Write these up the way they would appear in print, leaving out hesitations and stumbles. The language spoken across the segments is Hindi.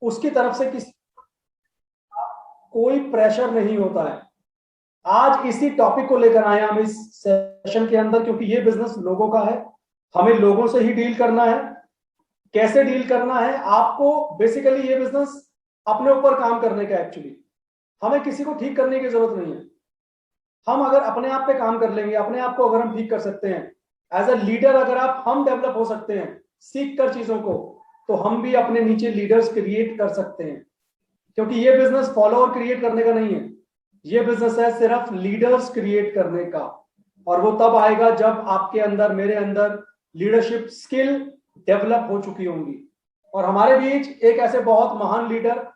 उसकी तरफ से किसी कोई प्रेशर नहीं होता है। आज इसी टॉपिक को लेकर आए हम इस सेशन के अंदर, क्योंकि ये बिजनेस लोगों का है, हमें लोगों से ही डील करना है। कैसे डील करना है आपको, बेसिकली ये बिजनेस अपने ऊपर काम करने का। एक्चुअली हमें किसी को ठीक करने की जरूरत नहीं है। हम अगर अपने आप पे काम कर लेंगे, अपने आप को अगर हम ठीक कर सकते हैं, एज अ लीडर अगर हम डेवलप हो सकते हैं सीख कर चीजों को, तो हम भी अपने नीचे लीडर्स क्रिएट कर सकते हैं। क्योंकि ये बिजनेस फॉलोअर क्रिएट करने का नहीं है, ये बिजनेस है सिर्फ लीडर्स क्रिएट करने का। और वो तब आएगा जब आपके अंदर, मेरे अंदर लीडरशिप स्किल डेवलप हो चुकी होंगी। और हमारे बीच एक ऐसे बहुत महान लीडर,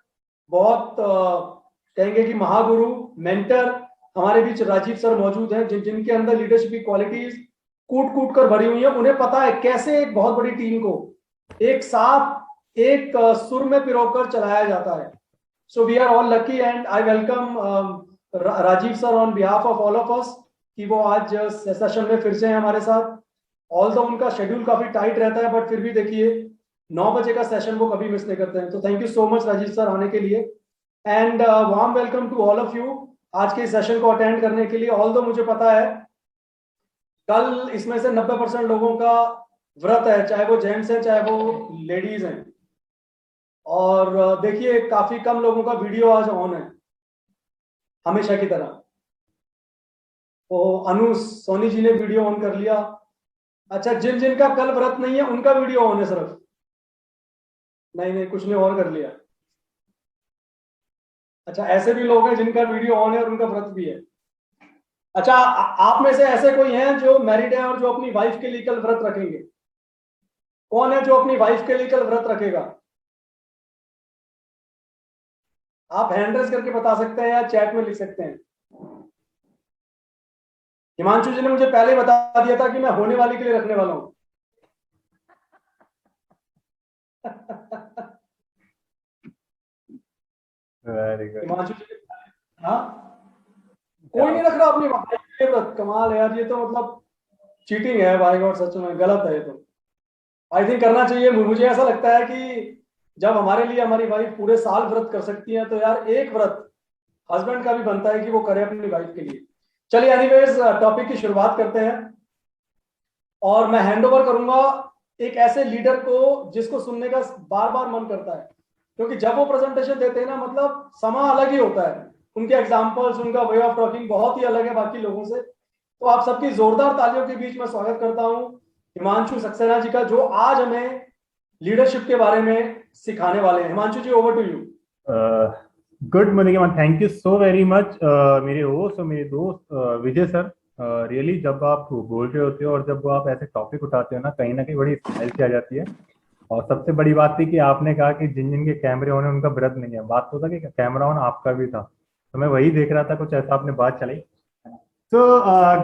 बहुत कहेंगे कि महागुरु, मेंटर हमारे बीच राजीव सर मौजूद हैं, जिनके अंदर लीडरशिप की क्वालिटीज कूट कूट कर भरी हुई है। उन्हें पता है कैसे एक बहुत बड़ी टीम को एक साथ एक सुर में पिरोकर चलाया जाता है। So we are all lucky and I welcome Rajiv sir on behalf of all of us कि वो आज सेशन में फिर से हैं हमारे साथ। ऑल्दो उनका शेड्यूल काफी टाइट रहता है, बट फिर भी देखिए 9 बजे का सेशन वो कभी मिस नहीं करते हैं। तो thank you so much Rajiv sir आने के लिए, and warm welcome to all of you आज के सेशन को अटेंड करने के लिए। ऑल्दो मुझे पता है कल इसमें से 90% लोगों का व्रत है, चाहे वो जेंट्स है चाहे वो लेडीज हैं। और देखिए काफी कम लोगों का वीडियो आज ऑन है, हमेशा की तरह। तो अनु सोनी जी ने वीडियो ऑन कर लिया। अच्छा, जिन जिनका कल व्रत नहीं है उनका वीडियो ऑन है सिर्फ? नहीं नहीं, कुछ ने और कर लिया। अच्छा, ऐसे भी लोग हैं जिनका वीडियो ऑन है और उनका व्रत भी है। अच्छा, आप में से ऐसे कोई हैं जो मैरिड है और जो अपनी वाइफ के लिए कल व्रत रखेंगे? कौन है जो अपनी वाइफ के लिए कल व्रत रखेगा? आप हैंड रेज करके बता सकते हैं या चैट में लिख सकते हैं। हिमांशु जी ने मुझे पहले बता दिया था कि मैं होने वाली के लिए रखने वाला हूं। Very good. हिमांशु जी, हाँ, कोई नहीं रख रहा अपनी वाइफ के लिए व्रत। कमाल है यार, ये तो मतलब चीटिंग है भाई गॉड, सच में गलत है ये तो। आई थिंक करना चाहिए। मुझे ऐसा लगता है कि जब हमारे लिए हमारी वाइफ पूरे साल व्रत कर सकती है, तो यार एक व्रत हस्बैंड का भी बनता है कि वो करे अपनी वाइफ के लिए। चलिए एनीवेज, टॉपिक की शुरुआत करते हैं और मैं हैंड ओवर करूंगा एक ऐसे लीडर को जिसको सुनने का बार बार मन करता है। क्योंकि जब वो प्रेजेंटेशन देते हैं ना, मतलब समा अलग ही होता है। उनके एग्जाम्पल्स, उनका वे ऑफ टॉकिंग बहुत ही अलग है बाकी लोगों से। तो आप सबकी जोरदार तालियों के बीच में स्वागत करता हूं हिमांशु सक्सेना जी का, जो आज हमें लीडरशिप के बारे में सिखाने वाले हैं। Himanshu ji, over to you. Good morning, thank you so very much मेरे होस्ट और मेरे दोस्त विजय सर। रियली जब आप बोल रहे होते हो और जब आप ऐसे टॉपिक उठाते हो ना कहीं बड़ी स्माइल सी आ जाती है। और सबसे बड़ी बात थी कि आपने कहा कि जिन जिन के कैमरे ऑन है उनका व्रत नहीं है। बात तो था कि कैमरा ऑन आपका भी था, तो मैं वही देख रहा था, कुछ ऐसा आपने बात चलाई। तो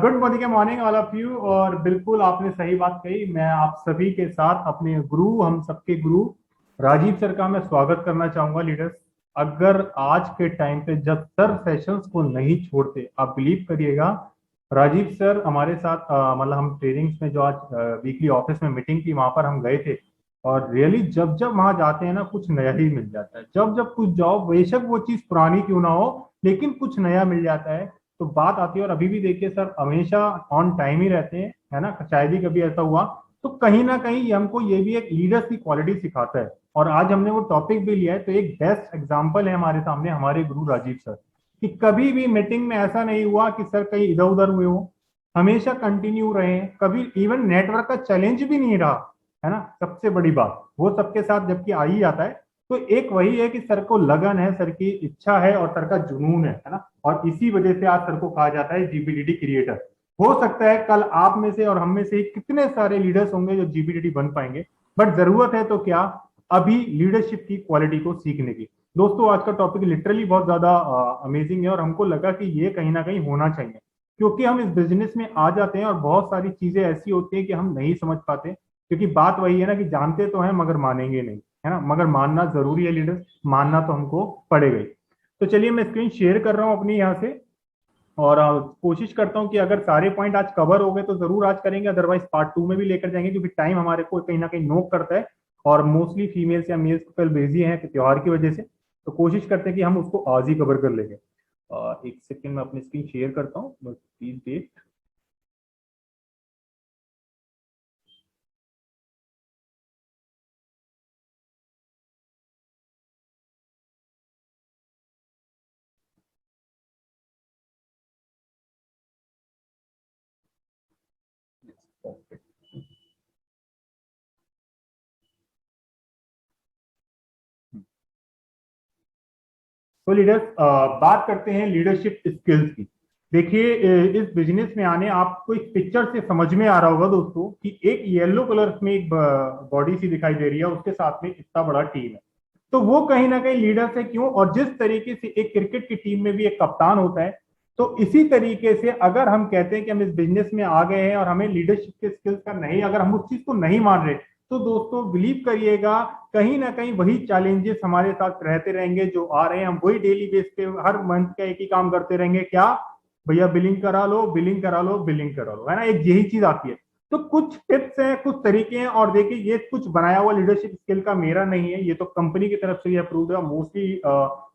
good morning all of you. और बिल्कुल आपने सही बात कही। मैं आप सभी के साथ अपने गुरु, हम सबके गुरु राजीव सर का मैं स्वागत करना चाहूंगा। लीडर्स, अगर आज के टाइम पे जब सर सेशंस को नहीं छोड़ते, आप बिलीव करिएगा, राजीव सर हमारे साथ मतलब हम ट्रेनिंग्स में जो आज वीकली ऑफिस में मीटिंग थी वहां पर हम गए थे। और रियली जब जब वहां जाते हैं ना, कुछ नया ही मिल जाता है। जब जब कुछ जाओ, बेशक वो चीज पुरानी क्यों ना हो, लेकिन कुछ नया मिल जाता है। तो बात आती है, और अभी भी देखिए सर हमेशा ऑन टाइम ही रहते हैं, है ना। शायद ही कभी ऐसा हुआ। तो कहीं ना कहीं हमको ये भी एक लीडर्स की क्वालिटी सिखाता है। और आज हमने वो टॉपिक भी लिया है, तो एक बेस्ट एग्जांपल है हमारे सामने हमारे गुरु राजीव सर, कि कभी भी मीटिंग में ऐसा नहीं हुआ कि सर कहीं इधर उधर हुए हो, हमेशा कंटिन्यू रहे। कभी इवन नेटवर्क का चैलेंज भी नहीं रहा, है ना। सबसे बड़ी बात वो सबके साथ जबकि आ ही जाता है। तो एक वही है कि सर को लगन है, सर की इच्छा है और सर का जुनून है ना। और इसी वजह से आज सर को कहा जाता है जीबीडीटी क्रिएटर। हो सकता है कल आप में से और हम में से कितने सारे लीडर्स होंगे जो जीबीडीटी बन पाएंगे, बट जरूरत है तो क्या, अभी लीडरशिप की क्वालिटी को सीखने की। दोस्तों, आज का टॉपिक लिटरली बहुत ज्यादा अमेजिंग है और हमको लगा कि ये कहीं ना कहीं होना चाहिए, क्योंकि हम इस बिजनेस में आ जाते हैं और बहुत सारी चीजें ऐसी होती हैं कि हम नहीं समझ पाते। क्योंकि बात वही है ना कि जानते तो हैं मगर मानेंगे नहीं, है ना। मगर मानना जरूरी है लीडर्स, मानना तो हमको पड़ेगा ही। तो चलिए मैं स्क्रीन शेयर कर रहा हूं अपनी यहाँ से, और कोशिश करता हूं कि अगर सारे पॉइंट आज कवर हो गए तो जरूर आज करेंगे, अदरवाइज पार्ट 2 में भी लेकर जाएंगे, क्योंकि टाइम हमारे को कहीं ना कहीं नोक करता है। और मोस्टली फीमेल्स या मेल्स को कल बिजी हैं त्योहार की वजह से, तो कोशिश करते हैं कि हम उसको आज ही कवर कर लेंगे। एक सेकेंड में अपनी स्क्रीन शेयर करता हूँ, बस प्लीज वेट। तो लीडर्स, बात करते हैं लीडरशिप स्किल्स की। देखिए इस बिजनेस में आने आपको इस पिक्चर से समझ में आ रहा होगा दोस्तों कि एक येलो कलर में एक बॉडी सी दिखाई दे रही है, उसके साथ में इतना बड़ा टीम है। तो वो कहीं ना कहीं लीडर्स है, क्यों? और जिस तरीके से एक क्रिकेट की टीम में भी एक कप्तान होता है, तो इसी तरीके से अगर हम कहते हैं कि हम इस बिजनेस में आ गए हैं और हमें लीडरशिप के स्किल्स का नहीं, अगर हम उस चीज को नहीं मान रहे, तो दोस्तों बिलीव करिएगा कहीं ना कहीं वही चैलेंजेस हमारे साथ रहते रहेंगे जो आ रहे हैं। हम वही डेली बेस पे हर मंथ का एक ही काम करते रहेंगे, क्या भैया? बिलिंग करा लो, बिलिंग करा लो, बिलिंग करा लो, है ना? एक यही चीज आती है। तो कुछ टिप्स हैं, कुछ तरीके हैं, और देखिए ये कुछ बनाया हुआ लीडरशिप स्किल का मेरा नहीं है, ये तो कंपनी की तरफ से ही अप्रूव्ड है। मोस्टली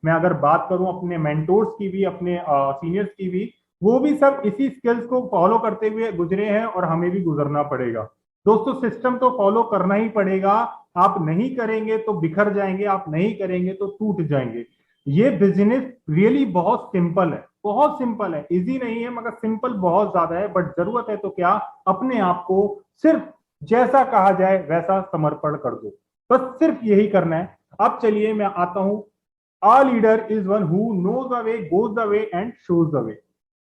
मैं अगर बात करूं अपने मेंटोर्स की भी, अपने सीनियर्स की भी, वो भी सब इसी स्किल्स को फॉलो करते हुए गुजरे हैं और हमें भी गुजरना पड़ेगा। दोस्तों सिस्टम तो फॉलो करना ही पड़ेगा, आप नहीं करेंगे तो बिखर जाएंगे, आप नहीं करेंगे तो टूट जाएंगे। ये बिजनेस रियली बहुत सिंपल है, बहुत सिंपल है, इजी नहीं है मगर सिंपल बहुत ज्यादा है। बट जरूरत है तो क्या, अपने आप को सिर्फ जैसा कहा जाए वैसा समर्पण कर दो, बस सिर्फ यही करना है। अब चलिए मैं आता हूं, a leader is one who knows the way, goes the way and shows the way.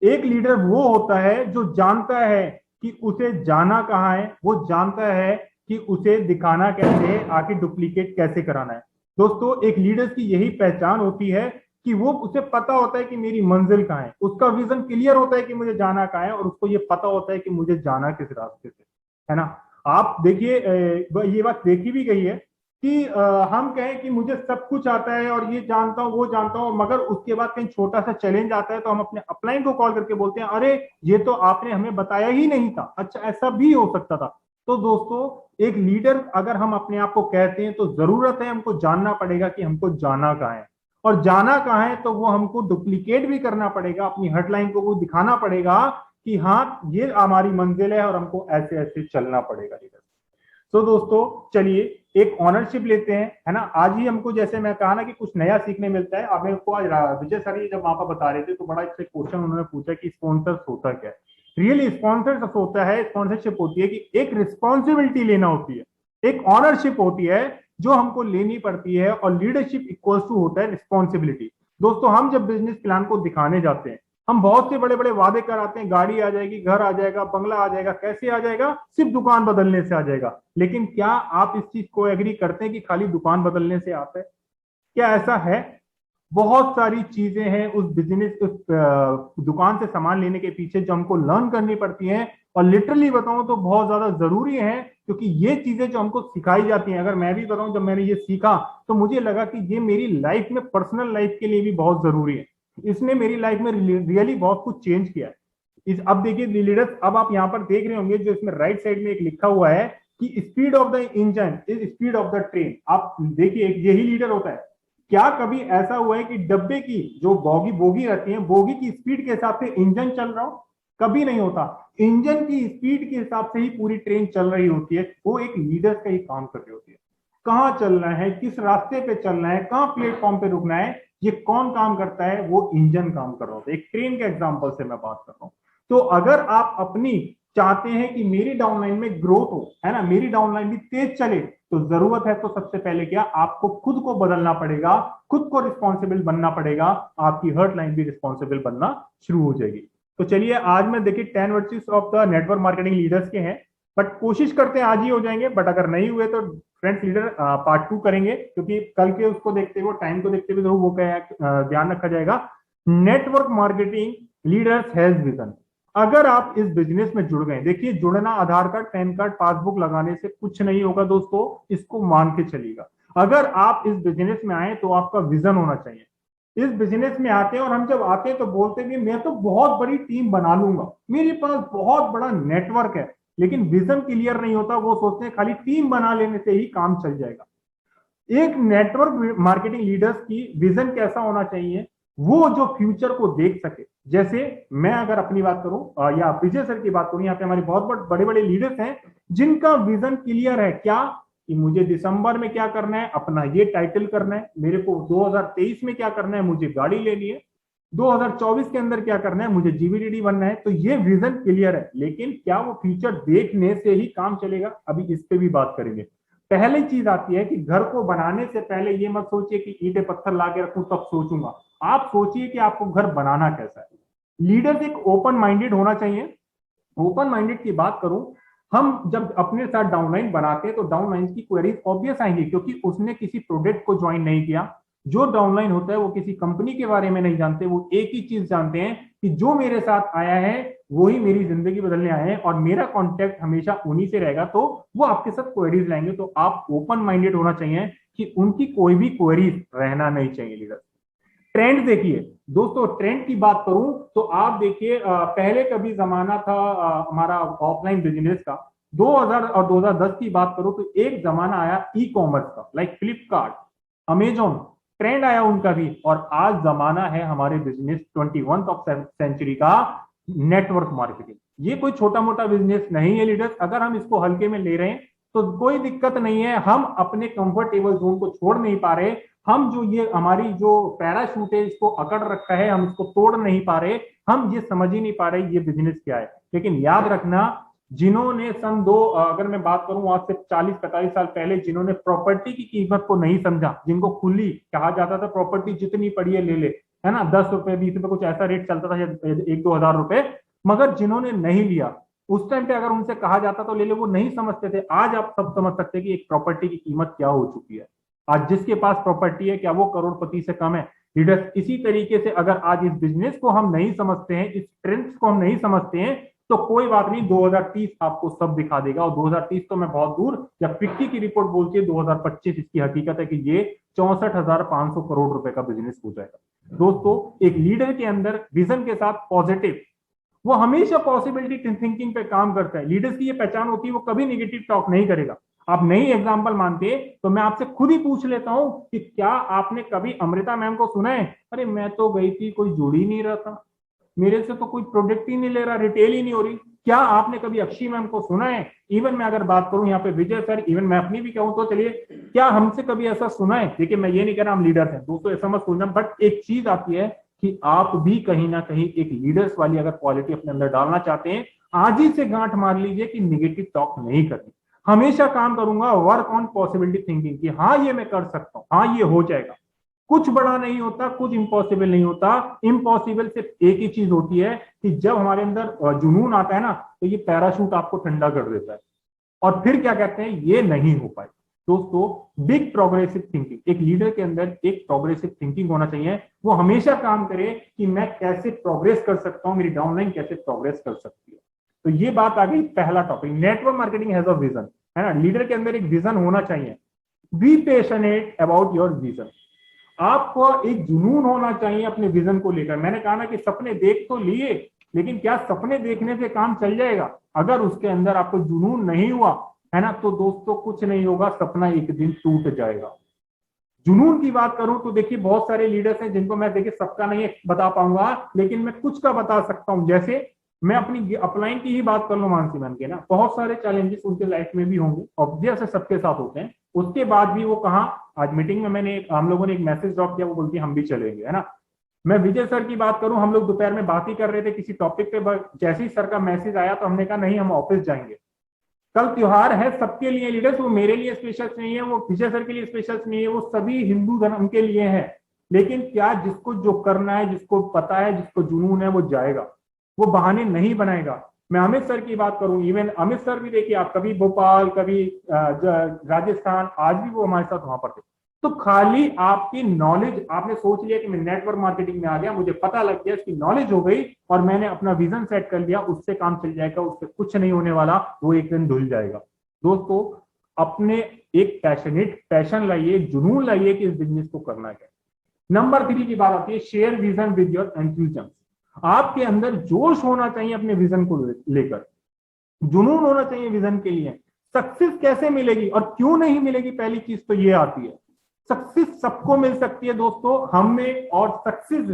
एक लीडर वो होता है जो जानता है कि उसे जाना कहाँ है, वो जानता है कि उसे दिखाना कैसे है, आखिर डुप्लीकेट कैसे कराना है। दोस्तों एक लीडर की यही पहचान होती है कि वो, उसे पता होता है कि मेरी मंजिल कहाँ है, उसका विजन क्लियर होता है कि मुझे जाना कहाँ है, और उसको ये पता होता है कि मुझे जाना किस रास्ते से, है ना? आप देखिए ये बात देखी भी गई है कि हम कहें कि मुझे सब कुछ आता है और ये जानता हूँ वो जानता हूँ, मगर उसके बाद कहीं छोटा सा चैलेंज आता है तो हम अपने अपलाइन को कॉल करके बोलते हैं, अरे ये तो आपने हमें बताया ही नहीं था, अच्छा ऐसा भी हो सकता था। तो दोस्तों एक लीडर अगर हम अपने आप को कहते हैं, तो जरूरत है हमको जानना पड़ेगा कि हमको जाना कहाँ है, और जाना कहाँ है तो वो हमको डुप्लीकेट भी करना पड़ेगा, अपनी हेडलाइन को वो दिखाना पड़ेगा कि हाँ ये हमारी मंजिल है और हमको ऐसे ऐसे चलना पड़ेगा लीडर। तो दोस्तों चलिए एक ऑनरशिप लेते हैं, है ना? आज ही हमको, जैसे मैं कहा ना कि कुछ नया सीखने मिलता है। अब मेरे को आज विजय सर ये जब वहां पर बता रहे थे तो बड़ा इससे क्वेश्चन उन्होंने पूछा कि स्पॉन्सर्स होता क्या है। रियली स्पॉन्सर्स होता है, स्पॉन्सरशिप होती है कि एक रिस्पॉन्सिबिलिटी लेना होती है, एक ऑनरशिप होती है जो हमको लेनी पड़ती है, और लीडरशिप इक्वल्स टू होता है रिस्पॉन्सिबिलिटी। दोस्तों हम जब बिजनेस प्लान को दिखाने जाते हैं, हम बहुत से बड़े बड़े वादे कराते हैं, गाड़ी आ जाएगी, घर आ जाएगा, बंगला आ जाएगा, कैसे आ जाएगा? सिर्फ दुकान बदलने से आ जाएगा। लेकिन क्या आप इस चीज को एग्री करते हैं कि खाली दुकान बदलने से आता है? क्या ऐसा है? बहुत सारी चीजें हैं उस बिजनेस, उस दुकान से सामान लेने के पीछे जो हमको लर्न करनी पड़ती हैं, और लिटरली बताऊं तो बहुत ज्यादा जरूरी है, क्योंकि ये चीजें जो हमको सिखाई जाती हैं, अगर मैं भी बताऊं जब मैंने ये सीखा तो मुझे लगा कि ये मेरी लाइफ में, पर्सनल लाइफ के लिए भी बहुत जरूरी है। इसने मेरी लाइफ में रियली बहुत कुछ चेंज किया है। इस, अब देखिए लीडर्स, अब आप यहाँ पर देख रहे होंगे जो इसमें राइट साइड में एक लिखा हुआ है कि speed of the engine is speed of the train. आप देखिए यही लीडर होता है। क्या कभी ऐसा हुआ है कि डब्बे की जो बोगी बोगी रहती है, बोगी की स्पीड के हिसाब से इंजन चल रहा हो? कभी नहीं होता। इंजन की स्पीड के हिसाब से ही पूरी ट्रेन चल रही होती है, वो एक लीडर का ही काम कर रही होती है। कहाँ चलना है, किस रास्ते पे चलना है, कहाँ प्लेटफॉर्म पे रुकना है, ये कौन काम करता है? वो इंजन काम कर रहा होता है। एक ट्रेन के एग्जाम्पल से मैं बात कर रहा हूँ। तो अगर आप अपनी चाहते हैं कि मेरी डाउनलाइन में ग्रोथ हो, है ना, मेरी डाउनलाइन भी तेज चले, तो जरूरत है तो सबसे पहले क्या, आपको खुद को बदलना पड़ेगा, खुद को रिस्पॉन्सिबल बनना पड़ेगा, आपकी हर्ट लाइन भी रिस्पॉन्सिबल बनना शुरू हो जाएगी। तो चलिए आज मैं देखिए 10 versus of the network marketing leaders के हैं, बट कोशिश करते हैं आज ही हो जाएंगे, बट अगर नहीं हुए तो फ्रेंड्स लीडर पार्ट 2 करेंगे, क्योंकि कल के उसको देखते हुए, टाइम को देखते हुए जरूर वो ध्यान रखा जाएगा। Network marketing leaders has vision. अगर आप इस बिजनेस में जुड़ गए, देखिए जुड़ना आधार कार्ड, पैन कार्ड, पासबुक लगाने से कुछ नहीं होगा दोस्तों, इसको मान के चलिएगा। अगर आप इस बिजनेस में आए तो आपका विजन होना चाहिए। इस बिजनेस में आते हैं और हम जब आते हैं तो बोलते हैं कि मैं तो बहुत बड़ी टीम बना लूंगा, मेरे पास बहुत बड़ा नेटवर्क है। लेकिन विजन क्लियर नहीं होता, वो सोचते हैं खाली टीम बना लेने से ही काम चल जाएगा। एक नेटवर्क मार्केटिंग लीडर्स की विजन कैसा होना चाहिए, वो जो फ्यूचर को देख सके। जैसे मैं अगर अपनी बात करूं या विजय सर की बात करूं, यहाँ पे हमारे बहुत बड़े बड़े लीडर्स हैं जिनका विजन क्लियर है, क्या कि मुझे दिसंबर में क्या करना है, अपना ये टाइटल करना है, मेरे को 2023 में क्या करना है, मुझे गाड़ी लेनी है, 2024 के अंदर क्या करना है, मुझे जीवीडीडी बनना है। तो ये विजन क्लियर है, लेकिन क्या वो फ्यूचर देखने से ही काम चलेगा, अभी इस पे भी बात करेंगे। पहली चीज आती है कि घर को बनाने से पहले ये मत सोचिए कि ईंटें पत्थर लाके रखूं तब सोचूंगा, आप सोचिए कि आपको घर बनाना कैसा है। लीडर्स एक ओपन माइंडेड होना चाहिए। ओपन माइंडेड की बात करूं, हम जब अपने साथ डाउनलाइन बनाते हैं तो डाउनलाइन की क्वेरीज ऑब्वियस आएंगी, क्योंकि उसने किसी प्रोडक्ट को ज्वाइन नहीं किया। जो डाउनलाइन होता है वो किसी कंपनी के बारे में नहीं जानते, वो एक ही चीज जानते हैं कि जो मेरे साथ आया है वही मेरी जिंदगी बदलने आए हैं और मेरा कॉन्टेक्ट हमेशा उन्हीं से रहेगा, तो वो आपके साथ क्वेरीज लाएंगे। तो आप ओपन माइंडेड होना चाहिए कि उनकी कोई भी क्वेरीज रहना नहीं चाहिए लीडर। ट्रेंड देखिए दोस्तों, ट्रेंड की बात करूं तो आप देखिए पहले कभी जमाना था हमारा ऑफलाइन बिजनेस का, 2000 और 2010 की बात करूं तो एक जमाना आया ई कॉमर्स का, लाइक फ्लिपकार्ट, अमेजोन, ट्रेंड आया उनका भी। और आज जमाना है हमारे बिजनेस 21th ऑफ सेंचुरी का, नेटवर्क मार्केटिंग। ये कोई छोटा मोटा बिजनेस नहीं है लीडर्स, अगर हम इसको हल्के में ले रहे हैं तो कोई दिक्कत नहीं है। हम अपने कंफर्टेबल जोन को छोड़ नहीं पा रहे, हम जो ये हमारी जो पैराशूट है इसको अकड़ रखा है, हम इसको तोड़ नहीं पा रहे, हम ये समझ ही नहीं पा रहे ये बिजनेस क्या है। लेकिन याद रखना, जिन्होंने सन दो अगर मैं बात करूं आज से 40-45 साल पहले, जिन्होंने प्रॉपर्टी की कीमत को नहीं समझा, जिनको खुली कहा जाता था प्रॉपर्टी जितनी पड़ी है ले ले, है ना, 10 रुपए 20 रुपए कुछ ऐसा रेट चलता था, 1-2 हजार रुपए, मगर जिन्होंने नहीं लिया उस टाइम पे अगर उनसे कहा जाता तो ले ले, वो नहीं समझते थे। आज आप सब समझ सकते हैं कि एक प्रॉपर्टी की कीमत क्या हो चुकी है। आज जिसके पास प्रॉपर्टी है क्या वो करोड़पति से कम है लीडर्स? इसी तरीके से अगर आज इस बिजनेस को हम नहीं समझते हैं, इस ट्रेंड्स को हम नहीं समझते हैं, तो कोई बात नहीं, 2030 आपको सब दिखा देगा। और 2030 तो मैं बहुत दूर, जब फिक्की की रिपोर्ट बोलती है 2025 इसकी हकीकत है कि ये 64,500 करोड़ रुपए का बिजनेस हो जाएगा। दोस्तों, एक लीडर के अंदर विजन के साथ पॉजिटिव, वो हमेशा पॉसिबिलिटी थिंकिंग पे काम करता है। लीडर्स की ये पहचान होती है, वो कभी नेगेटिव टॉक नहीं करेगा। आप नई एग्जांपल मानते तो मैं आपसे खुद ही पूछ लेता हूं कि क्या आपने कभी अमृता मैम को सुना है, अरे मैं तो गई थी कोई जुड़ ही नहीं रहा था, मेरे से तो कोई प्रोडक्ट ही नहीं ले रहा, रिटेल ही नहीं हो रही। क्या आपने कभी अक्षी मैम को सुना है? इवन मैं अगर बात करूं यहाँ पे विजय सर, इवन मैं अपनी भी कहूं तो चलिए, क्या हमसे कभी ऐसा सुना है? देखिए मैं ये नहीं कह रहा हम लीडर हैं दोस्तों, ऐसा मत सोचना, बट एक चीज आती है कि आप भी कहीं ना कहीं एक लीडर्स वाली अगर क्वालिटी अपने अंदर डालना चाहते हैं, आज ही से गांठ मार लीजिए कि निगेटिव टॉक नहीं करनी। हमेशा काम करूंगा वर्क ऑन पॉसिबिलिटी थिंकिंग की, हाँ ये मैं कर सकता हूँ, हाँ ये हो जाएगा। कुछ बड़ा नहीं होता, कुछ इम्पॉसिबल नहीं होता। इम्पॉसिबल सिर्फ एक ही चीज होती है कि जब हमारे अंदर जुनून आता है ना, तो ये पैराशूट आपको ठंडा कर देता है और फिर क्या कहते हैं, ये नहीं हो पाए। दोस्तों, बिग प्रोग्रेसिव थिंकिंग, एक लीडर के अंदर एक प्रोग्रेसिव थिंकिंग होना चाहिए। वो हमेशा काम करे कि मैं कैसे प्रोग्रेस कर सकता हूं, मेरी डाउनलाइन कैसे प्रोग्रेस कर सकती है। तो ये बात आ गई पहला topic, network marketing has a vision, है ना। लीडर के अंदर एक विजन होना चाहिए। Be passionate about your vision, आपको एक जुनून होना चाहिए अपने विजन को लेकर। मैंने कहा ना कि सपने देख तो लिए, लेकिन क्या सपने देखने से काम चल जाएगा? अगर उसके अंदर आपको जुनून नहीं हुआ, है ना, तो दोस्तों कुछ नहीं होगा, सपना एक दिन टूट जाएगा। जुनून की बात करूं तो देखिए बहुत सारे लीडर्स हैं जिनको मैं देखिए सबका नहीं बता पाऊंगा, लेकिन मैं कुछ का बता सकता हूं। जैसे मैं अपनी अपलाइन की ही बात कर लूं, मानसी मैम के ना, बहुत सारे चैलेंजेस उनके लाइफ में भी होंगे, ऑब्वियस है सबके साथ होते हैं। उसके बाद भी वो कहा, आज मीटिंग में हम लोगों ने एक मैसेज ड्रॉप किया, वो बोलती है हम भी चलेंगे, है ना। मैं विजय सर की बात करूं, हम लोग दोपहर में बात ही कर रहे थे किसी टॉपिक पे, जैसे ही सर का मैसेज आया तो हमने कहा नहीं हम ऑफिस जाएंगे। कल त्योहार है सबके लिए लीडर्स, वो मेरे लिए स्पेशल नहीं है, वो विजय सर के लिए स्पेशल नहीं है, वो सभी हिंदू धर्म के लिए है। लेकिन क्या जिसको जो करना है, जिसको पता है, जिसको जुनून है, वो जाएगा, वो बहाने नहीं बनाएगा। मैं अमित सर की बात करूं, इवन अमित सर भी देखिए, आप कभी भोपाल, कभी राजस्थान, आज भी वो हमारे साथ वहां पर थे। तो खाली आपकी नॉलेज, आपने सोच लिया कि मैं नेटवर्क मार्केटिंग में आ गया, मुझे पता लग गया, इसकी नॉलेज हो गई और मैंने अपना विजन सेट कर लिया, उससे काम चल जाएगा, उससे कुछ नहीं होने वाला, वो एक दिन धुल जाएगा। दोस्तों, अपने एक पैशन लाइए, एक जुनून लाइए कि इस बिजनेस को करना है। नंबर 3 की बात आती है, share vision with your enthusiasm. आपके अंदर जोश होना चाहिए अपने विजन को लेकर। जुनून होना चाहिए विजन के लिए। सक्सेस कैसे मिलेगी और क्यों नहीं मिलेगी, पहली चीज तो ये आती है। सक्सेस सबको मिल सकती है दोस्तों, हम में, और सक्सेस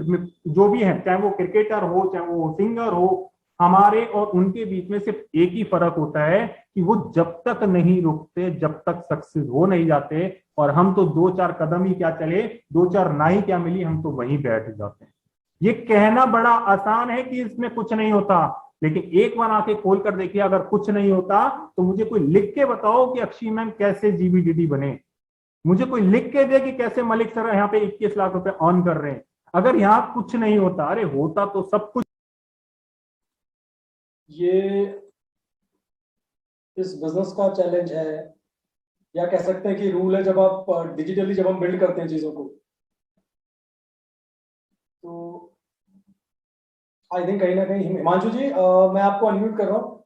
जो भी है, चाहे वो क्रिकेटर हो चाहे वो सिंगर हो, हमारे और उनके बीच में सिर्फ एक ही फर्क होता है कि वो जब तक नहीं रुकते, जब तक सक्सेस हो नहीं जाते, और हम तो दो चार कदम ही क्या चले, दो चार ना ही क्या मिली, हम तो वहीं बैठ जाते हैं। ये कहना बड़ा आसान है कि इसमें कुछ नहीं होता, लेकिन एक बार आंखें खोल कर देखिए, अगर कुछ नहीं होता तो मुझे कोई लिख के बताओ कि अक्षय मैम कैसे जीबीडीडी बने। मुझे कोई लिख के दे कि कैसे मलिक सर यहाँ पे 21 लाख रुपए अर्न कर रहे हैं। अगर यहाँ कुछ नहीं होता, अरे होता तो सब कुछ। ये इस बिजनेस का चैलेंज है, या कह सकते हैं कि रूल है, जब आप डिजिटली जब हम बिल्ड करते हैं चीजों को, तो आई थिंक कहीं ना कहीं हिमांशु जी, मैं आपको अनम्यूट कर रहा हूँ।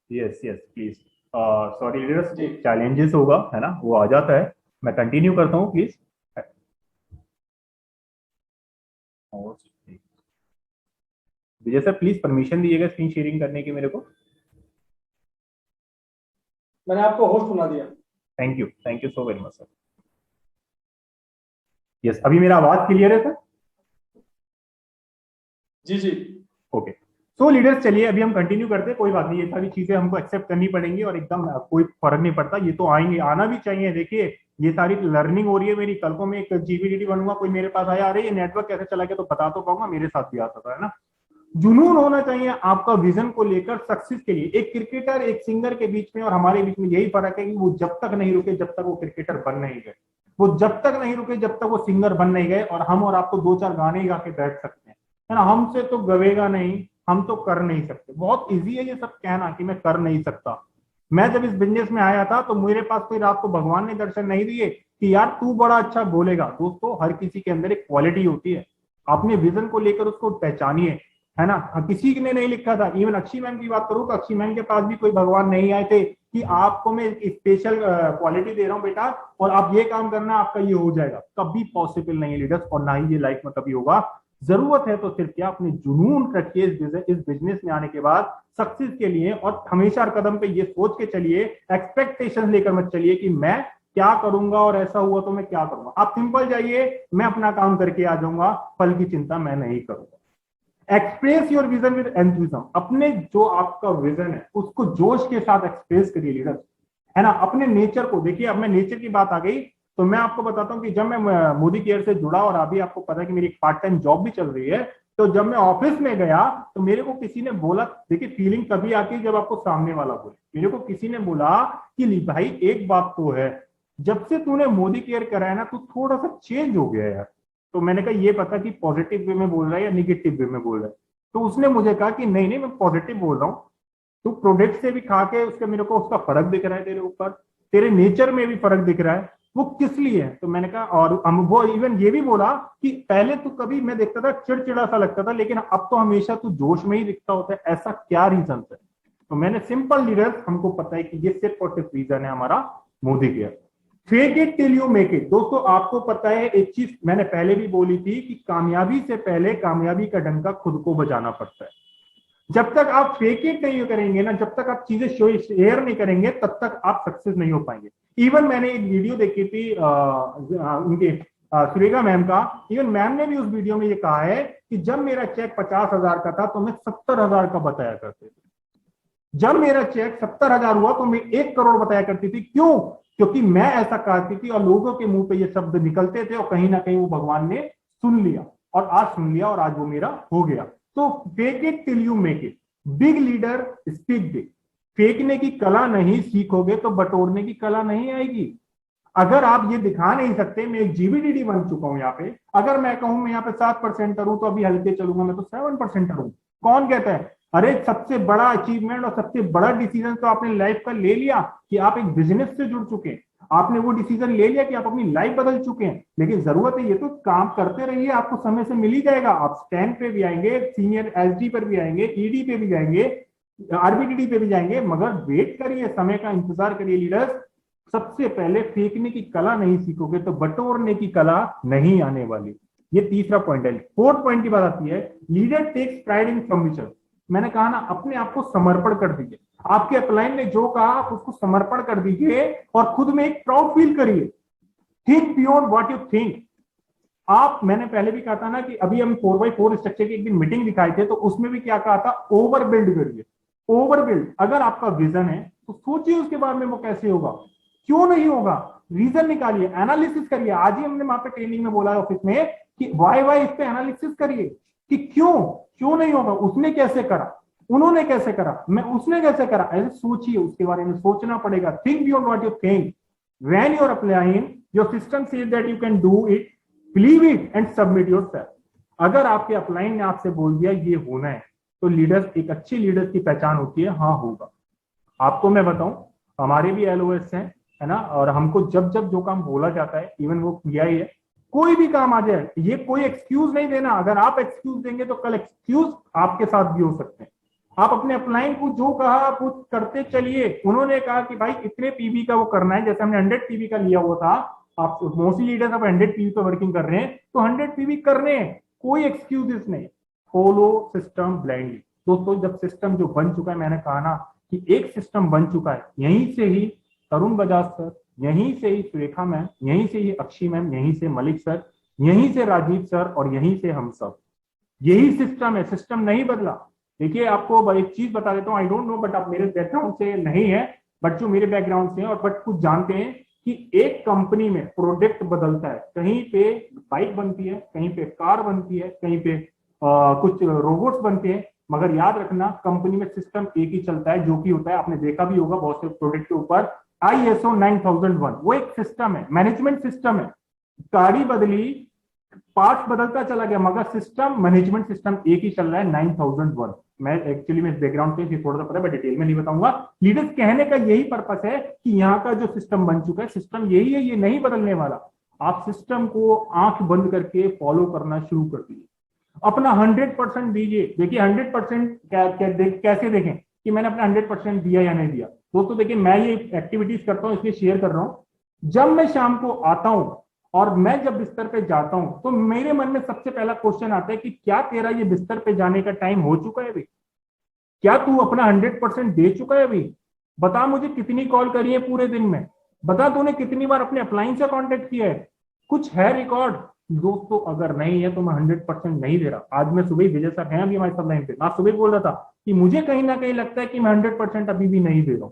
Yes yes please, sorry leaders, challenges होगा है ना, वो आ जाता है। मैं कंटिन्यू करता हूँ please. Vijay sir please permission दीजिएगा स्क्रीन शेयरिंग करने की मेरे को। मैंने आपको होस्ट बना दिया। Thank you so very much sir. Yes, अभी मेरा आवाज क्लियर है सर? जी जी। ओके, सो लीडर्स चलिए अभी हम कंटिन्यू करते हैं, कोई बात नहीं, ये सारी चीजें हमको एक्सेप्ट करनी पड़ेंगी और एकदम कोई फर्क नहीं पड़ता, ये तो आएंगे, आना भी चाहिए। देखिए ये सारी लर्निंग हो रही है मेरी, कल को मैं एक जीबीडीडी बनूंगा, कोई मेरे पास आया, अरे ये नेटवर्क कैसे चला गया, तो बता तो पाऊंगा, मेरे साथ भी आता था, है ना। जुनून होना चाहिए आपका विजन को लेकर सक्सेस के लिए। एक क्रिकेटर एक सिंगर के बीच में और हमारे बीच में यही फर्क है कि वो जब तक नहीं रुके जब तक वो क्रिकेटर बन नहीं गए, वो जब तक नहीं रुके जब तक वो सिंगर बन नहीं गए, और हम और आपको दो चार गाने ही गा के बैठ सकते हैं, है ना, हमसे तो गवेगा नहीं, हम तो कर नहीं सकते। बहुत इजी है ये सब कहना कि मैं कर नहीं सकता। मैं जब इस बिजनेस में आया था तो मेरे पास कोई रात को भगवान ने दर्शन नहीं दिए कि यार तू बड़ा अच्छा बोलेगा। दोस्तों हर किसी के अंदर एक क्वालिटी होती है, अपने विजन को लेकर उसको पहचानिए, है ना। किसी ने नहीं लिखा था, इवन अक्षय मैम की बात करूं तो अक्षय मैम के पास भी कोई भगवान नहीं आए थे कि आपको मैं स्पेशल क्वालिटी दे रहा हूं बेटा और आप ये काम करना आपका ये हो जाएगा। कभी पॉसिबल नहीं है लीडर्स, और ना ही ये लाइफ में कभी होगा। जरूरत है तो सिर्फ क्या, अपने जुनून रखिए इस बिजनेस में आने के बाद सक्सेस के लिए, और हमेशा कदम पे ये सोच के चलिए, एक्सपेक्टेशन लेकर मत चलिए कि मैं क्या करूंगा और ऐसा हुआ तो मैं क्या करूंगा। आप सिंपल जाइए, मैं अपना काम करके आ जाऊंगा, फल की चिंता मैं नहीं करूंगा। एक्सप्रेस योर विजन विद एंथुसिज्म, अपने जो आपका विजन है उसको जोश के साथ एक्सप्रेस करिए लीडर, है ना। अपने नेचर को देखिए, अब मैं नेचर की बात आ गई तो मैं आपको बताता हूं कि जब मैं मोदी केयर से जुड़ा, और अभी आपको पता है कि मेरी एक पार्ट टाइम जॉब भी चल रही है, तो जब मैं ऑफिस में गया तो मेरे को किसी ने बोला, देखिए फीलिंग तभी आती है जब आपको सामने वाला बोले। मेरे को किसी ने बोला कि भाई एक बात तो है, जब से तूने मोदी केयर करा है ना तू थोड़ा सा चेंज हो गया यार। तो मैंने कहा ये पता कि पॉजिटिव वे में बोल रहा है या निगेटिव वे में बोल रहा है। तो उसने मुझे कहा कि नहीं नहीं मैं पॉजिटिव बोल रहा हूँ, तू प्रोडक्ट से भी खा के उसके मेरे को उसका फर्क दिख रहा है तेरे ऊपर, तेरे नेचर में भी फर्क दिख रहा है, वो किस लिए है। तो मैंने कहा, और हम वो इवन ये भी बोला कि पहले तो कभी मैं देखता था चिड़चिड़ा सा लगता था, लेकिन अब तो हमेशा तू जोश में ही दिखता होता है, ऐसा क्या रीजन है। तो मैंने सिंपल लीडर्स, हमको पता है कि ये सिर्फ और सिर्फ रीजन है हमारा Modi care. Fake it till you make it. दोस्तों आपको पता है एक चीज मैंने पहले भी बोली थी कि कामयाबी से पहले कामयाबी का डंका खुद को बजाना पड़ता है। जब तक आप फेक इट नहीं करेंगे ना, जब तक आप चीजें शेयर नहीं करेंगे, तब तक आप सक्सेस नहीं हो पाएंगे। इवन मैंने एक वीडियो देखी थी उनके सुरेखा मैम का, इवन मैम ने भी उस वीडियो में ये कहा है कि जब मेरा चेक 50,000 का था तो मैं 70,000 का बताया करते थे, जब मेरा चेक 70,000 हुआ तो मैं 1 करोड़ बताया करती थी। क्यों? क्योंकि मैं ऐसा कहती थी और लोगों के मुंह पे ये शब्द निकलते थे, और कहीं ना कहीं वो भगवान ने सुन लिया, और आज सुन लिया और आज वो मेरा हो गया। तो fake it till you make it, big leader speak big. फेंकने की कला नहीं सीखोगे तो बटोरने की कला नहीं आएगी। अगर आप ये दिखा नहीं सकते, मैं एक जीबीडीडी बन चुका हूं यहाँ पे, अगर मैं कहूं मैं यहाँ पे 7% हूं तो अभी हल्के चलूंगा, मैं तो 7% हूं। कौन कहता है? अरे सबसे बड़ा अचीवमेंट और सबसे बड़ा डिसीजन तो आपने लाइफ का ले लिया कि आप एक बिजनेस से जुड़ चुके हैं, आपने वो डिसीजन ले लिया कि आप अपनी लाइफ बदल चुके हैं। लेकिन जरूरत है ये तो काम करते रहिए, आपको समय से मिल ही जाएगा। आप स्टैंड पे भी आएंगे, सीनियर एसडी पर भी आएंगे, ईडी पे भी जाएंगे, आरबीटीडी पे भी जाएंगे, मगर वेट करिए, समय का इंतजार करिए लीडर्स। सबसे पहले फेंकने की कला नहीं सीखोगे तो बटोरने की कला नहीं आने वाली। ये तीसरा पॉइंट है। फोर्थ पॉइंट की बात आती है, leader takes pride in submission. मैंने कहा ना, अपने आप को समर्पण कर दीजिए। आपके अपलाइन ने जो कहा आप उसको समर्पण कर दीजिए और खुद में एक प्राउड फील करिए। Think beyond what you think. आप, मैंने पहले भी कहा था ना कि अभी हम 4x4 स्ट्रक्चर की एक दिन मीटिंग दिखाई थे, तो उसमें भी क्या कहा था, ओवर बिल्ड करिए। ओवर बिल्ड, अगर आपका विजन है तो सोचिए उसके बारे में वो कैसे होगा, क्यों नहीं होगा, रीजन निकालिए, एनालिसिस करिए। आज ही हमने वहां पे ट्रेनिंग में बोला है ऑफिस में कि वाई इस पे एनालिसिस करिए कि क्यों क्यों नहीं होगा, उसने कैसे करा, उन्होंने कैसे करा, मैं उसने कैसे करा, ऐसे सोचिए, उसके बारे में सोचना पड़ेगा। Think beyond what you think. When you are applying your system says that you can do it, believe it and submit yourself. अगर आपके अपलाइन ने आपसे बोल दिया ये होना है, तो लीडर्स, एक अच्छी लीडर्स की पहचान होती है हाँ होगा। आपको मैं बताऊं, हमारे भी एलओएस हैं, है ना, और हमको जब जब जो काम बोला जाता है, इवन वो किया ही है, कोई भी काम आ जाए, ये कोई एक्सक्यूज नहीं देना। अगर आप एक्सक्यूज देंगे तो कल एक्सक्यूज आपके साथ भी हो सकते हैं। आप अपने अपलाइन को जो कहा आप वो करते चलिए। उन्होंने कहा कि भाई इतने पीबी का वो करना है, जैसे हमने 100 पीबी का लिया हुआ था, आप मोस्टली लीडर्स अब 100 पीबी पे वर्किंग कर रहे हैं, तो 100 पीबी करने हैं, कोई एक्सक्यूजेस नहीं। Follow system blindly. दोस्तों जब सिस्टम जो बन चुका है, मैंने कहा ना कि एक सिस्टम बन चुका है, यहीं से ही तरुण बजाज सर, यहीं से ही सुरेखा मैम, यहीं से ही अक्षी मैम, यहीं से मलिक सर, यहीं से राजीव सर, और यहीं से हम सब, यही सिस्टम है, सिस्टम नहीं बदला। देखिए आपको एक चीज बता देता हूँ, आई डोंट नो बट आप मेरे बैकग्राउंड से नहीं है, बट जो मेरे बैकग्राउंड से है और बट कुछ जानते हैं कि एक कंपनी में प्रोडक्ट बदलता है, कहीं पे बाइक बनती है, कहीं पे कार बनती है, कहीं पे कुछ रोबोट्स बनते हैं, मगर याद रखना कंपनी में सिस्टम एक ही चलता है, जो कि होता है, आपने देखा भी होगा बहुत से प्रोडक्ट के ऊपर ISO 9001, वो एक सिस्टम है, मैनेजमेंट सिस्टम है। गाड़ी बदली, पार्ट बदलता चला गया, मगर सिस्टम, मैनेजमेंट सिस्टम एक ही चल रहा है, 9001। मैं एक्चुअली में बैकग्राउंड पे थोड़ा सा पता है, मैं डिटेल में नहीं बताऊंगा। लीडर्स कहने का यही पर्पस है कि यहाँ का जो सिस्टम बन चुका है, सिस्टम यही है, ये नहीं बदलने वाला। आप सिस्टम को आंख बंद करके फॉलो करना शुरू कर दीजिए, अपना 100% दीजिए। देखिए 100% कैसे देखें कि मैंने अपना 100% दिया या नहीं दिया। दोस्तों देखिए, मैं ये एक्टिविटीज करता हूँ इसलिए शेयर कर रहा हूँ। जब मैं शाम को आता हूं और मैं जब बिस्तर पे जाता हूं, तो मेरे मन में सबसे पहला क्वेश्चन आता है कि क्या तेरा ये बिस्तर पे जाने का टाइम हो चुका है अभी? क्या तू अपना 100% दे चुका है अभी? बता मुझे कितनी कॉल करी है पूरे दिन में, बता तूने कितनी बार अपने अपलाइन से कांटेक्ट किया है, कुछ है रिकॉर्ड? दोस्तों अगर नहीं है तो मैं 100% नहीं दे रहा। आज मैं सुबह, विजय सर हैं अभी हमारे सब लाइन पे, आज सुबह बोल रहा था कि मुझे कहीं ना कहीं लगता है कि मैं 100% अभी भी नहीं दे रहा हूं।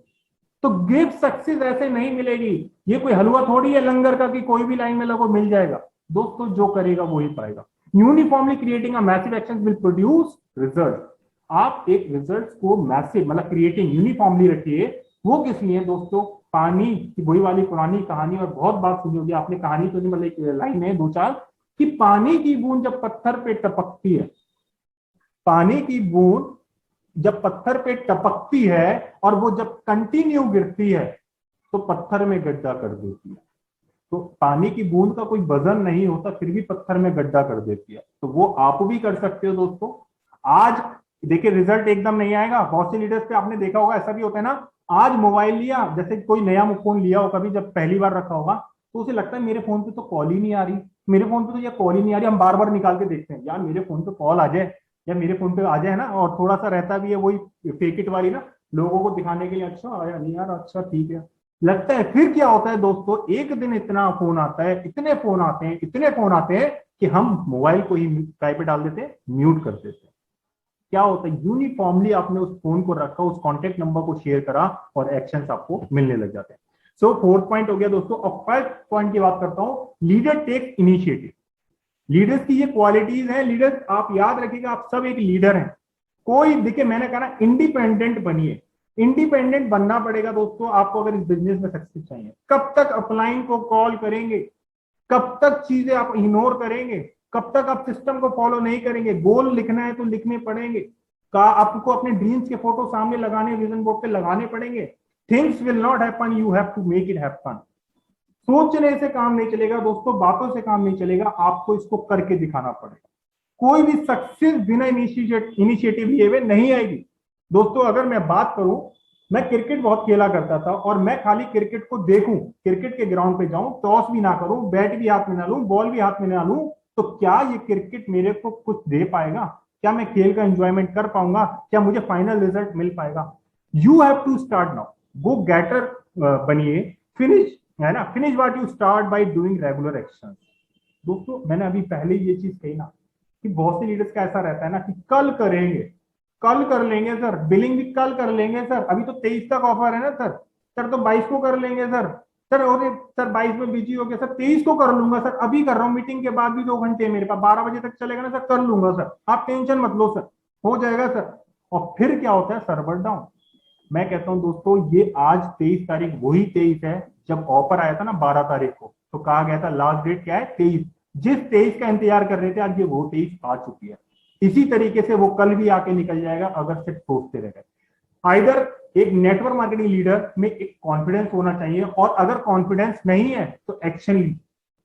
तो गिफ्ट सक्सेस ऐसे नहीं मिलेगी। ये कोई हलवा थोड़ी है लंगर का कि कोई भी लाइन में लगो मिल जाएगा। दोस्तों जो करेगा वो ही पाएगा। Uniformly creating a massive action will produce result. आप एक रिजल्ट को मैसिव मतलब क्रिएटिंग यूनिफॉर्मली रखिए। वो किस लिए दोस्तों? पानी की वही वाली पुरानी कहानी, और बहुत बात सुनी होगी आपने, कहानी तो नहीं मतलब एक लाइन है दो चार, कि पानी की बूंद जब पत्थर पे टपकती है, पानी की बूंद जब पत्थर पे टपकती है और वो जब कंटिन्यू गिरती है तो पत्थर में गड्ढा कर देती है। तो पानी की बूंद का कोई वजन नहीं होता, फिर भी पत्थर में गड्ढा कर देती है। तो वो आप भी कर सकते हो दोस्तों। आज देखिए रिजल्ट एकदम नहीं आएगा। बहुत से लीडर्स पे आपने देखा होगा, ऐसा भी होता है ना, आज मोबाइल लिया, जैसे कोई नया फोन लिया हो कभी, जब पहली बार रखा होगा, तो उसे लगता है मेरे फोन पे तो कॉल ही नहीं आ रही, मेरे फोन पे तो ये कॉल ही नहीं आ रही। हम बार बार निकाल के देखते हैं, यार मेरे फोन पे कॉल आ जाए या मेरे फोन पे आ जाए ना। और थोड़ा सा रहता भी है वही फेक इट वाली ना, लोगों को दिखाने के लिए, अच्छा आया नहीं यार, अच्छा ठीक है लगता है। फिर क्या होता है दोस्तों, एक दिन इतना फोन आता है, इतने फोन आते हैं, इतने फोन आते हैं कि हम मोबाइल को ही काय पे डाल देते हैं, म्यूट कर देते हैं। क्या होता है, यूनिफॉर्मली आपने उस फोन को रखा, उस कॉन्टेक्ट नंबर को शेयर करा और एक्शंस आपको मिलने लग जाते हैं। सो फोर्थ पॉइंट हो गया दोस्तों। अब फर्स्ट पॉइंट की बात करता हूं, लीडर टेक इनिशिएटिव। लीडर्स की ये क्वालिटीज हैं। लीडर्स आप याद रखिएगा, आप सब एक लीडर हैं। कोई देखिए, मैंने कहा ना इंडिपेंडेंट बनिए। इंडिपेंडेंट बनना पड़ेगा दोस्तों आपको अगर इस बिजनेस में सक्सेस चाहिए। कब तक अपलाइन को कॉल करेंगे, कब तक चीजें आप इग्नोर करेंगे, कब तक आप सिस्टम को फॉलो नहीं करेंगे? गोल लिखना है तो लिखने पड़ेंगे, का आपको अपने ड्रीम्स के फोटो सामने लगाने, विजन बोर्ड पे लगाने पड़ेंगे। Things will not happen, you have to make it happen. सोचने से काम नहीं चलेगा दोस्तों, बातों से काम नहीं चलेगा, आपको इसको करके दिखाना पड़ेगा। कोई भी सक्सेस बिना इनिशिएटिव लिए हुए नहीं आएगी। दोस्तों अगर मैं बात करूं, मैं क्रिकेट बहुत खेला करता था और मैं खाली क्रिकेट को देखूं, क्रिकेट के ग्राउंड पे जाऊं, टॉस भी ना करूं, बैट भी हाथ में ना लूं, बॉल भी हाथ में ना लूं, तो क्या ये क्रिकेट मेरे को कुछ दे पाएगा? क्या मैं खेल का एंजॉयमेंट कर पाऊंगा? क्या मुझे फाइनल रिजल्ट मिल पाएगा? You have to start now, go getter बनिए, फिनिश, है ना, finish what you start by doing regular action. दोस्तों मैंने अभी पहले ये चीज कही ना कि बहुत से लीडर्स का ऐसा रहता है ना कि कल करेंगे, कल कर लेंगे सर, बिलिंग भी कल कर लेंगे सर, अभी तो 23 तक ऑफर है ना सर, सर तो 22 को कर लेंगे सर, सर और सर 22 में बिजी हो गया सर, 23 को कर लूंगा सर, अभी कर रहा हूँ, मीटिंग के बाद भी 2 घंटे मेरे पास, 12 बजे तक चलेगा ना सर, कर लूंगा सर, आप टेंशन मत लो सर, हो जाएगा सर। और फिर क्या होता है, सर्वर डाउन। मैं कहता हूं दोस्तों, ये आज 23 तारीख वही 23 है जब ऑफर आया था ना 12 तारीख को, तो कहा गया था लास्ट डेट क्या है 23, जिस 23 का इंतजार कर रहे थे आज ये वो 23 आ चुकी है। इसी तरीके से वो कल भी आके निकल जाएगा अगर सिर्फ सोचते रह गए। आइदर एक नेटवर्क मार्केटिंग लीडर में एक कॉन्फिडेंस होना चाहिए, और अगर कॉन्फिडेंस नहीं है तो एक्शन ली,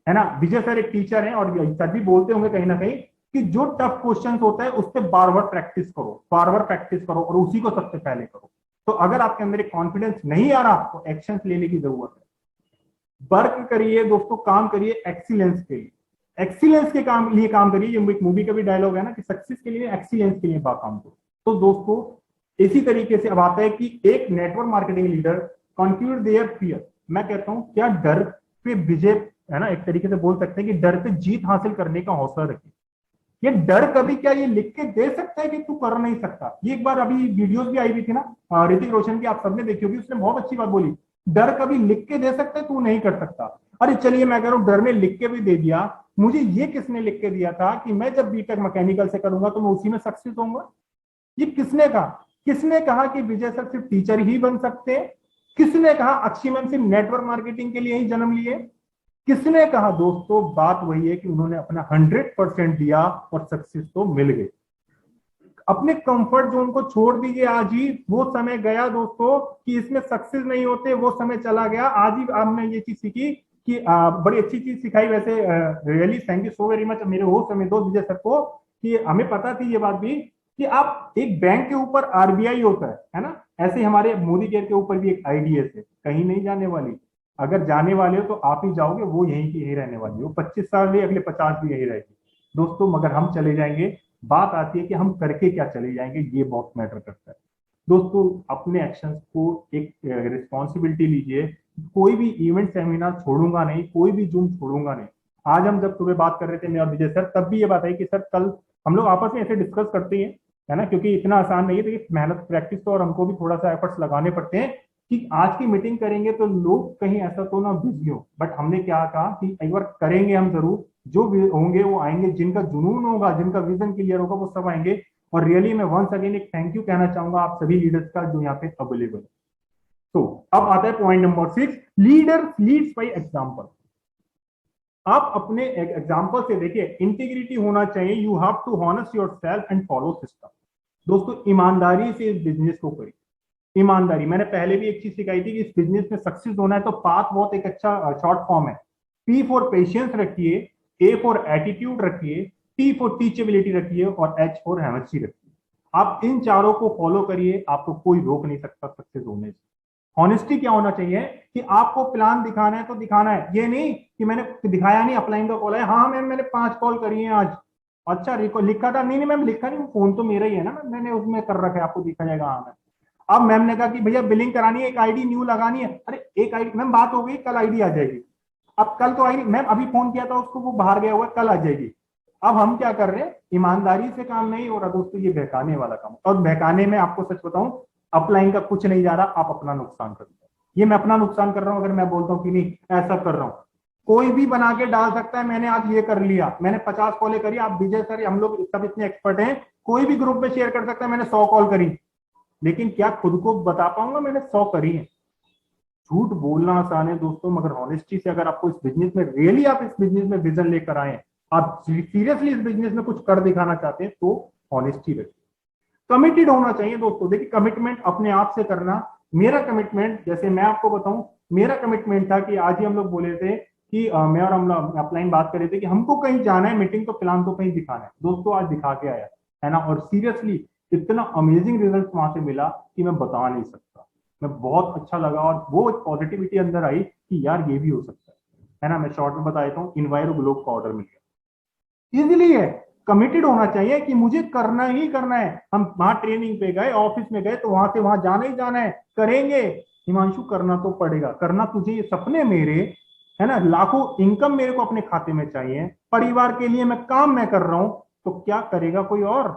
है ना। विजय सर एक टीचर है और सर भी बोलते होंगे कहीं ना कहीं कि जो टफ क्वेश्चन होता है उस पर बार बार प्रैक्टिस करो, बार बार प्रैक्टिस करो और उसी को सबसे पहले करो। तो अगर आपके अंदर एक कॉन्फिडेंस नहीं आ रहा तो एक्शन लेने की जरूरत है। वर्क करिए दोस्तों, काम करिए एक्सीलेंस के लिए, एक्सीलेंस के काम लिए काम करिए। ये एक मूवी का भी डायलॉग है ना कि सक्सेस के लिए एक्सीलेंस के लिए काम करो। तो दोस्तों इसी तरीके से अब आता है कि एक network marketing leader conquer their fear. मैं कहता हूं क्या डर पे विजय, है ना, एक तरीके से बोल सकते हैं कि डर पे जीत हासिल करने का हौसला रखिए। ये डर कभी क्या ये लिख के दे सकता है कि तू कर नहीं सकता। ये एक बार अभी वीडियोस भी आई हुई थी ना ऋतिक रोशन की, आप सबने देखी होगी, उसने बहुत अच्छी बात बोली, डर कभी लिख के दे सकता है तू नहीं कर सकता। अरे चलिए मैं कह रहा हूं डर ने लिख के भी दे दिया, मुझे ये किसने लिख के दिया था कि मैं जब बीटेक मैकेनिकल से करूंगा तो मैं उसी में सक्सेस होऊंगा? ये किसने कहा? किसने कहा कि विजय सर सिर्फ टीचर ही बन सकते हैं? किसने कहा अक्षी मैम सिर्फ नेटवर्क मार्केटिंग के लिए ही जन्म लिए? किसने कहा? दोस्तों बात वही है कि उन्होंने अपना 100% दिया और सक्सेस तो मिल गई। अपने कंफर्ट जोन को छोड़ दीजिए आज ही, वो समय गया दोस्तों कि इसमें सक्सेस नहीं होते, वो समय चला गया। आज ही आपने ये चीज सीखी कि बड़ी अच्छी चीज सिखाई वैसे, really thank you so very much मेरे वो समय दो विजय सर को, कि हमें पता थी ये बात भी कि आप एक बैंक के ऊपर आरबीआई होता है ना, ऐसे ही हमारे मोदी केयर के ऊपर भी एक आईडीएस है, कहीं नहीं जाने वाली। अगर जाने वाले हो तो आप ही जाओगे, वो यहीं की यही रहने वाली हो, 25 साल भी, अगले 50 भी यही रहेगी दोस्तों। मगर हम चले जाएंगे, बात आती है कि हम करके क्या चले जाएंगे, ये बहुत मैटर करता है दोस्तों। अपने एक्शंस को एक रिस्पॉन्सिबिलिटी लीजिए। कोई भी इवेंट सेमिनार छोड़ूंगा नहीं, कोई भी जूम छोड़ूंगा नहीं। आज हम जब सुबह बात कर रहे थे मैं और विजय सर, तब भी ये बात आई कि सर कल हम लोग आपस में ऐसे डिस्कस करते हैं, है ना, क्योंकि इतना आसान नहीं है, तो मेहनत प्रैक्टिस तो और हमको भी थोड़ा सा एफर्ट्स लगाने पड़ते हैं कि आज की मीटिंग करेंगे तो लोग कहीं ऐसा तो ना बिजी हो। बट हमने क्या कहा कि एक बार करेंगे हम जरूर, जो भी होंगे वो आएंगे, जिनका जुनून होगा, जिनका विजन क्लियर होगा, वो सब आएंगे। और रियली मैं वंस अगेन एक थैंक यू कहना चाहूंगा आप सभी लीडर्स का जो यहाँ पे अवेलेबल है। तो अब आता है point number 6, leader leads by example. आप अपने एग्जांपल से देखिए, इंटीग्रिटी होना चाहिए, you have to honest yourself and follow system. दोस्तों ईमानदारी से इस बिजनेस को करिए, ईमानदारी। मैंने पहले भी एक चीज सिखाई थी कि इस बिजनेस में सक्सेस होना है तो पाथ बहुत एक अच्छा शॉर्ट फॉर्म है। पी फॉर पेशेंस रखिए, ए फॉर एटीट्यूड रखिए, टी फॉर टीचेबिलिटी रखिए और एच फॉर हेमेस्ट्री रखिए। आप इन चारों को फॉलो करिए, आपको कोई रोक नहीं सकता सक्सेस होने से। हॉनेस्टी क्या होना चाहिए कि आपको प्लान दिखाना है तो दिखाना है, ये नहीं कि मैंने दिखाया नहीं, अपलाइन का कॉल है, हाँ मैम मैंने 5 कॉल करी है आज, अच्छा लिखा था, नहीं नहीं मैम लिखा नहीं, फोन तो मेरा ही है ना, मैंने उसमें कर रखा है, आपको दिखा जाएगा हाँ मैम। अब मैम ने कहा कि भैया बिलिंग करानी है, एक आईडी न्यू लगानी है, अरे एक आईडी मैम बात हो गई, कल आईडी आ जाएगी। अब कल तो आईडी मैम अभी फोन किया था उसको, वो बाहर गया हुआ है, कल आ जाएगी। अब हम क्या कर रहे हैं, ईमानदारी से काम नहीं हो रहा दोस्तों, ये बहकाने वाला काम। और बहकाने में आपको सच बताऊं, अपलाइन का कुछ नहीं जा रहा, आप अपना नुकसान कर रहे हो। ये मैं अपना नुकसान कर रहा हूं अगर मैं बोलता हूं कि नहीं ऐसा कर रहा हूं। कोई भी बना के डाल सकता है मैंने आज ये कर लिया, मैंने 50 कॉलें करी, आप विजय सर हम लोग सब इतने एक्सपर्ट हैं, कोई भी ग्रुप में शेयर कर सकता है मैंने 100 कॉल करी, लेकिन क्या खुद को बता पाऊंगा मैंने 100 करी है? झूठ बोलना आसान है दोस्तों, मगर ऑनेस्टी से अगर आपको इस बिजनेस में रियली आप इस बिजनेस में विजन लेकर आए, आप सीरियसली इस बिजनेस में कुछ कर दिखाना चाहते हैं, तो ऑनेस्टी रखिए। कमिटेड होना चाहिए दोस्तों। देखिए कमिटमेंट अपने आप से करना, मेरा कमिटमेंट, जैसे मैं आपको बताऊं, मेरा कमिटमेंट था कि आज ही हम लोग बोले थे कि मैं और हम अपलाइन बात कर रहे थे कि हमको कहीं जाना है मीटिंग, तो प्लान तो कहीं दिखाना है दोस्तों, आज दिखा के आया, है ना। और सीरियसली इतना अमेजिंग रिजल्ट वहां से मिला कि मैं बता नहीं सकता, मैं बहुत अच्छा लगा, और वो पॉजिटिविटी अंदर आई कि यार ये भी हो सकता है ना। मैं शॉर्ट में बता देता हूँ, इन्वायरो ग्लोब का ऑर्डर मिल गया, इजिली है, कमिटेड होना चाहिए कि मुझे करना ही करना है। हम वहां ट्रेनिंग पे गए, ऑफिस में गए, तो वहां से वहां जाना ही जाना है, करेंगे। हिमांशु करना तो पड़ेगा, करना तुझे, ये सपने मेरे, है ना, लाखों इनकम मेरे को अपने खाते में चाहिए, परिवार के लिए मैं काम मैं कर रहा हूं, तो क्या करेगा कोई और?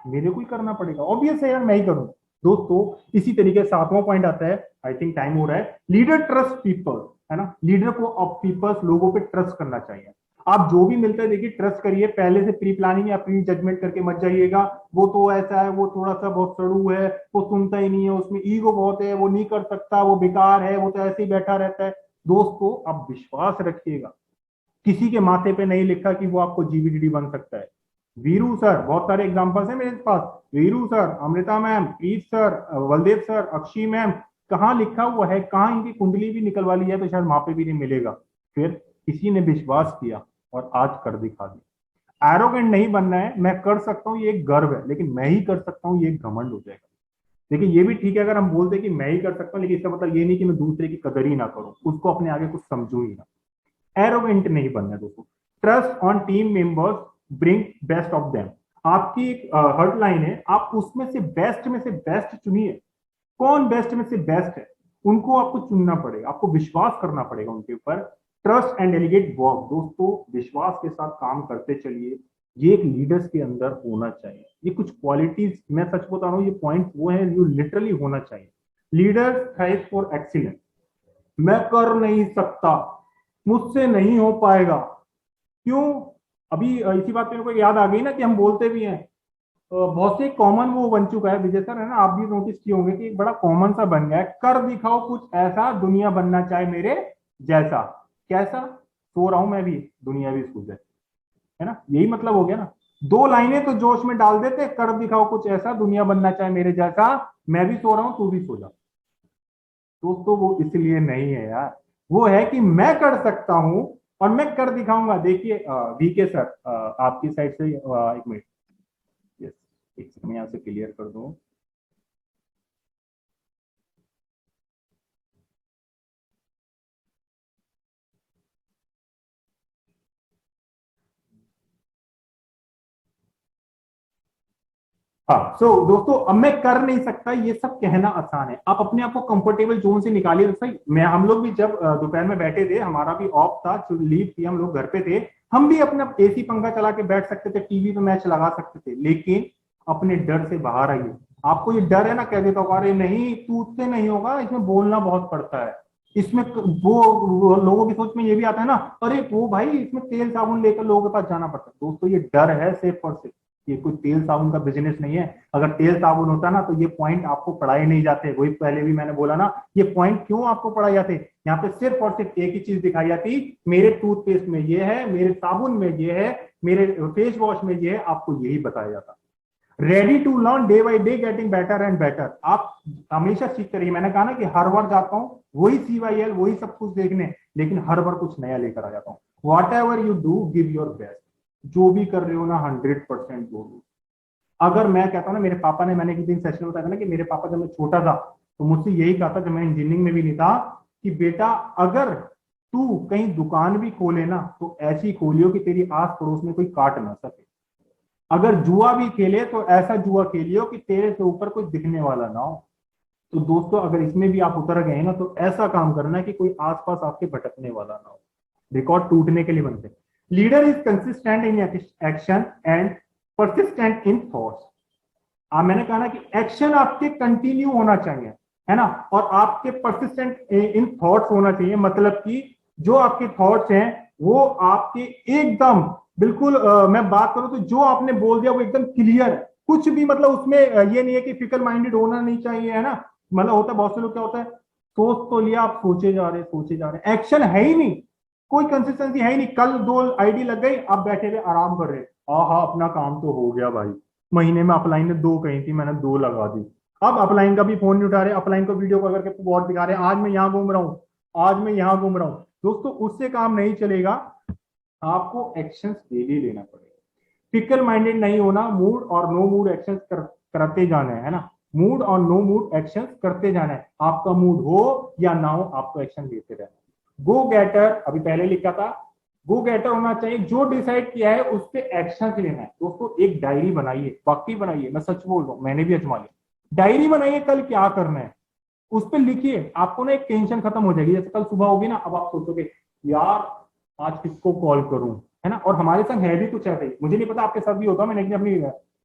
मेरे को ही करना पड़ेगा, ऑब्वियस है यार, मैं ही करूँ। दोस्तों इसी तरीके सातवां पॉइंट आता है, आई थिंक टाइम हो रहा है, लीडर ट्रस्ट पीपल, है ना, लीडर को अब पीपल्स लोगों पे ट्रस्ट करना चाहिए। आप जो भी मिलता है देखिए ट्रस्ट करिए, पहले से प्री प्लानिंग या प्री जजमेंट करके मत जाइएगा, वो तो ऐसा है, वो थोड़ा सा बहुत सड़ू है, वो सुनता ही नहीं है, उसमें ईगो बहुत है, वो नहीं कर सकता, वो बेकार है, वो तो ऐसे ही बैठा रहता है। दोस्तों आप विश्वास रखिएगा, किसी के माथे पे नहीं लिखा कि वो आपको जीवीडीडी बन सकता है। वीरू सर, बहुत सारे एग्जांपल्स हैं मेरे पास, वीरू सर, अमृता मैम, प्रीत सर, बलदेव सर, अक्षी मैम, कहाँ लिखा हुआ है, कहाँ इनकी कुंडली भी निकलवा ली है, तो शायद वहां पे भी नहीं मिलेगा। फिर किसी ने विश्वास किया और आज कर दिखा दिया। एरोगेंट नहीं बनना है, मैं कर सकता हूँ ये एक गर्व है, लेकिन मैं ही कर सकता हूँ ये एक घमंड हो जाएगा। देखिए ये भी ठीक है अगर हम बोलते कि मैं ही कर सकता हूँ, लेकिन इसका मतलब ये नहीं कि मैं दूसरे की कदर ही ना करूं, उसको अपने आगे कुछ समझू ही ना। एरोगेंट नहीं बनना है दोस्तों। Trust on team members, bring best of them. आपकी एक हेडलाइन है, आप उसमें से बेस्ट चुनिए। कौन बेस्ट में से बेस्ट है, उनको आपको चुनना पड़ेगा, आपको विश्वास करना पड़ेगा उनके ऊपर। ट्रस्ट एंड डेलीगेट वर्क, दोस्तों विश्वास के साथ काम करते चलिए, ये एक लीडर्स के अंदर होना चाहिए। ये कुछ क्वालिटीज, मैं सच बता रहा हूँ, ये पॉइंट वो है जो लिटरली होना चाहिए। Leader thrive for excellence. मैं कर नहीं सकता, मुझसे नहीं हो पाएगा, क्यों? अभी इसी बात पे मेरे को याद आ गई ना कि हम बोलते भी हैं, बहुत से कॉमन वो बन चुका है विजय सर, है ना, आप भी नोटिस किए होंगे कि एक बड़ा कॉमन सा बन गया है, कर दिखाओ कुछ ऐसा दुनिया बनना चाहे मेरे जैसा। कैसा? सो रहा हूं मैं भी, दुनिया भी सो जाए, है ना, यही मतलब हो गया ना। दो लाइनें तो जोश में डाल देते, कर दिखाओ कुछ ऐसा दुनिया बनना चाहे मेरे जैसा, मैं भी सो रहा हूं तू भी सो जा। दोस्तों वो इसलिए नहीं है यार, वो है कि मैं कर सकता हूं और मैं कर दिखाऊंगा। देखिए वीके सर, आपकी साइड से एक मिनट, यस, एक सेकंड मैं यहाँ से क्लियर कर दूं। हाँ, सो दोस्तों अब मैं कर नहीं सकता ये सब कहना आसान है, आप अपने आप को कंफर्टेबल जोन से निकालिए। तो सही, मैं हम लोग भी जब दोपहर में बैठे थे, हमारा भी ऑफ था, लीव थी, हम लोग घर पे थे, हम भी अपना एसी पंखा चला के बैठ सकते थे, टीवी पे मैच लगा सकते थे, लेकिन अपने डर से बाहर आइए। आपको ये डर है ना, कह देता हूँ अरे नहीं तू से नहीं होगा, इसमें बोलना बहुत पड़ता है, इसमें वो लोगों की सोच में ये भी आता है ना, अरे वो भाई इसमें तेल साबुन लेकर लोगों के पास जाना पड़ता है। दोस्तों ये डर है सिर्फ और सिर्फ, ये कोई तेल साबुन का बिजनेस नहीं है। अगर तेल साबुन होता ना तो ये पॉइंट आपको पढ़ाए नहीं जाते, वही पहले भी मैंने बोला ना, ये पॉइंट क्यों आपको पढ़ाए जाते। यहाँ पे सिर्फ और सिर्फ एक ही चीज दिखाई जाती, मेरे टूथपेस्ट में ये है, मेरे साबुन में ये है, मेरे फेस वॉश में ये है, आपको यही बताया जाता। Ready to learn, day by day getting better and better. आप हमेशा सीखते रहिए, मैंने कहा ना कि हर बार जाता हूँ वही CYL वही सब कुछ देखने, लेकिन हर बार कुछ नया लेकर आ जाता हूँ। What ever you do give your best, जो भी कर रहे हो ना 100% दो। अगर मैं कहता हूँ ना, मेरे पापा ने, मैंने एक दिन सेशन बताया था ना कि मेरे पापा जब मैं छोटा था तो मुझसे यही कहा था, जब मैं इंजीनियरिंग में भी नहीं था, कि बेटा अगर तू कहीं दुकान भी खोले ना तो ऐसी खोलियो कि तेरी आस पड़ोस में कोई काट ना सके। अगर जुआ भी खेले तो ऐसा जुआ खेलियो कि तेरे से ऊपर कोई दिखने वाला ना हो। तो दोस्तों अगर इसमें भी आप उतर गए ना तो ऐसा काम करना है कि कोई आसपास आपके भटकने वाला ना हो। रिकॉर्ड टूटने के लिए बनते। Leader is consistent in action and persistent in thoughts. मैंने कहा ना कि एक्शन आपके कंटिन्यू होना चाहिए, है ना, और आपके परसिस्टेंट इन थॉट्स होना चाहिए, मतलब कि जो आपके थॉट्स हैं वो आपके एकदम बिल्कुल मैं बात करूं तो जो आपने बोल दिया वो एकदम क्लियर है, कुछ भी मतलब उसमें ये नहीं है कि फिकल माइंडेड होना नहीं चाहिए, है ना। मतलब होता है बहुत से लोग, क्या होता है, सोच तो लिया, आप सोचे जा रहे, एक्शन है ही नहीं, कोई कंसिस्टेंसी है ही नहीं। कल 2 आईडी लग गई, आप बैठे हुए आराम कर रहे, हाँ अपना काम तो हो गया भाई, महीने में अपलाइन ने 2 कही थी, मैंने 2 लगा दी। अब अपलाइन का भी फोन नहीं उठा रहे, अपलाइन को वीडियो कॉल करके वॉट दिखा रहे हैं, आज मैं यहाँ घूम रहा हूँ, आज मैं यहाँ घूम रहा हूँ। दोस्तों उससे काम नहीं चलेगा, आपको एक्शंस डेली लेना पड़ेगा। फिकल माइंडेड नहीं होना, मूड और नो मूड एक्शंस करते जाना है ना, मूड और नो मूड एक्शंस करते जाना है। आपका मूड हो या ना हो, आपको एक्शन लेते रहना। गो गेटर, अभी पहले लिखा था, गो गेटर होना चाहिए, जो डिसाइड किया है उस पर एक्शन लेना है। दोस्तों एक डायरी बनाइए, वाकई बनाइए, मैं सच बोल रहा हूँ, मैंने भी आजमा लिया। डायरी बनाइए कल क्या करना है, उस पर लिखिए, आपको ना एक टेंशन खत्म हो जाएगी। जैसे कल सुबह होगी ना, अब आप सोचोगे यार आज किसको कॉल करूं, है ना। और हमारे संग है भी कुछ ऐसे ही, मुझे नहीं पता आपके साथ भी होता, मैंने एक दिन अपनी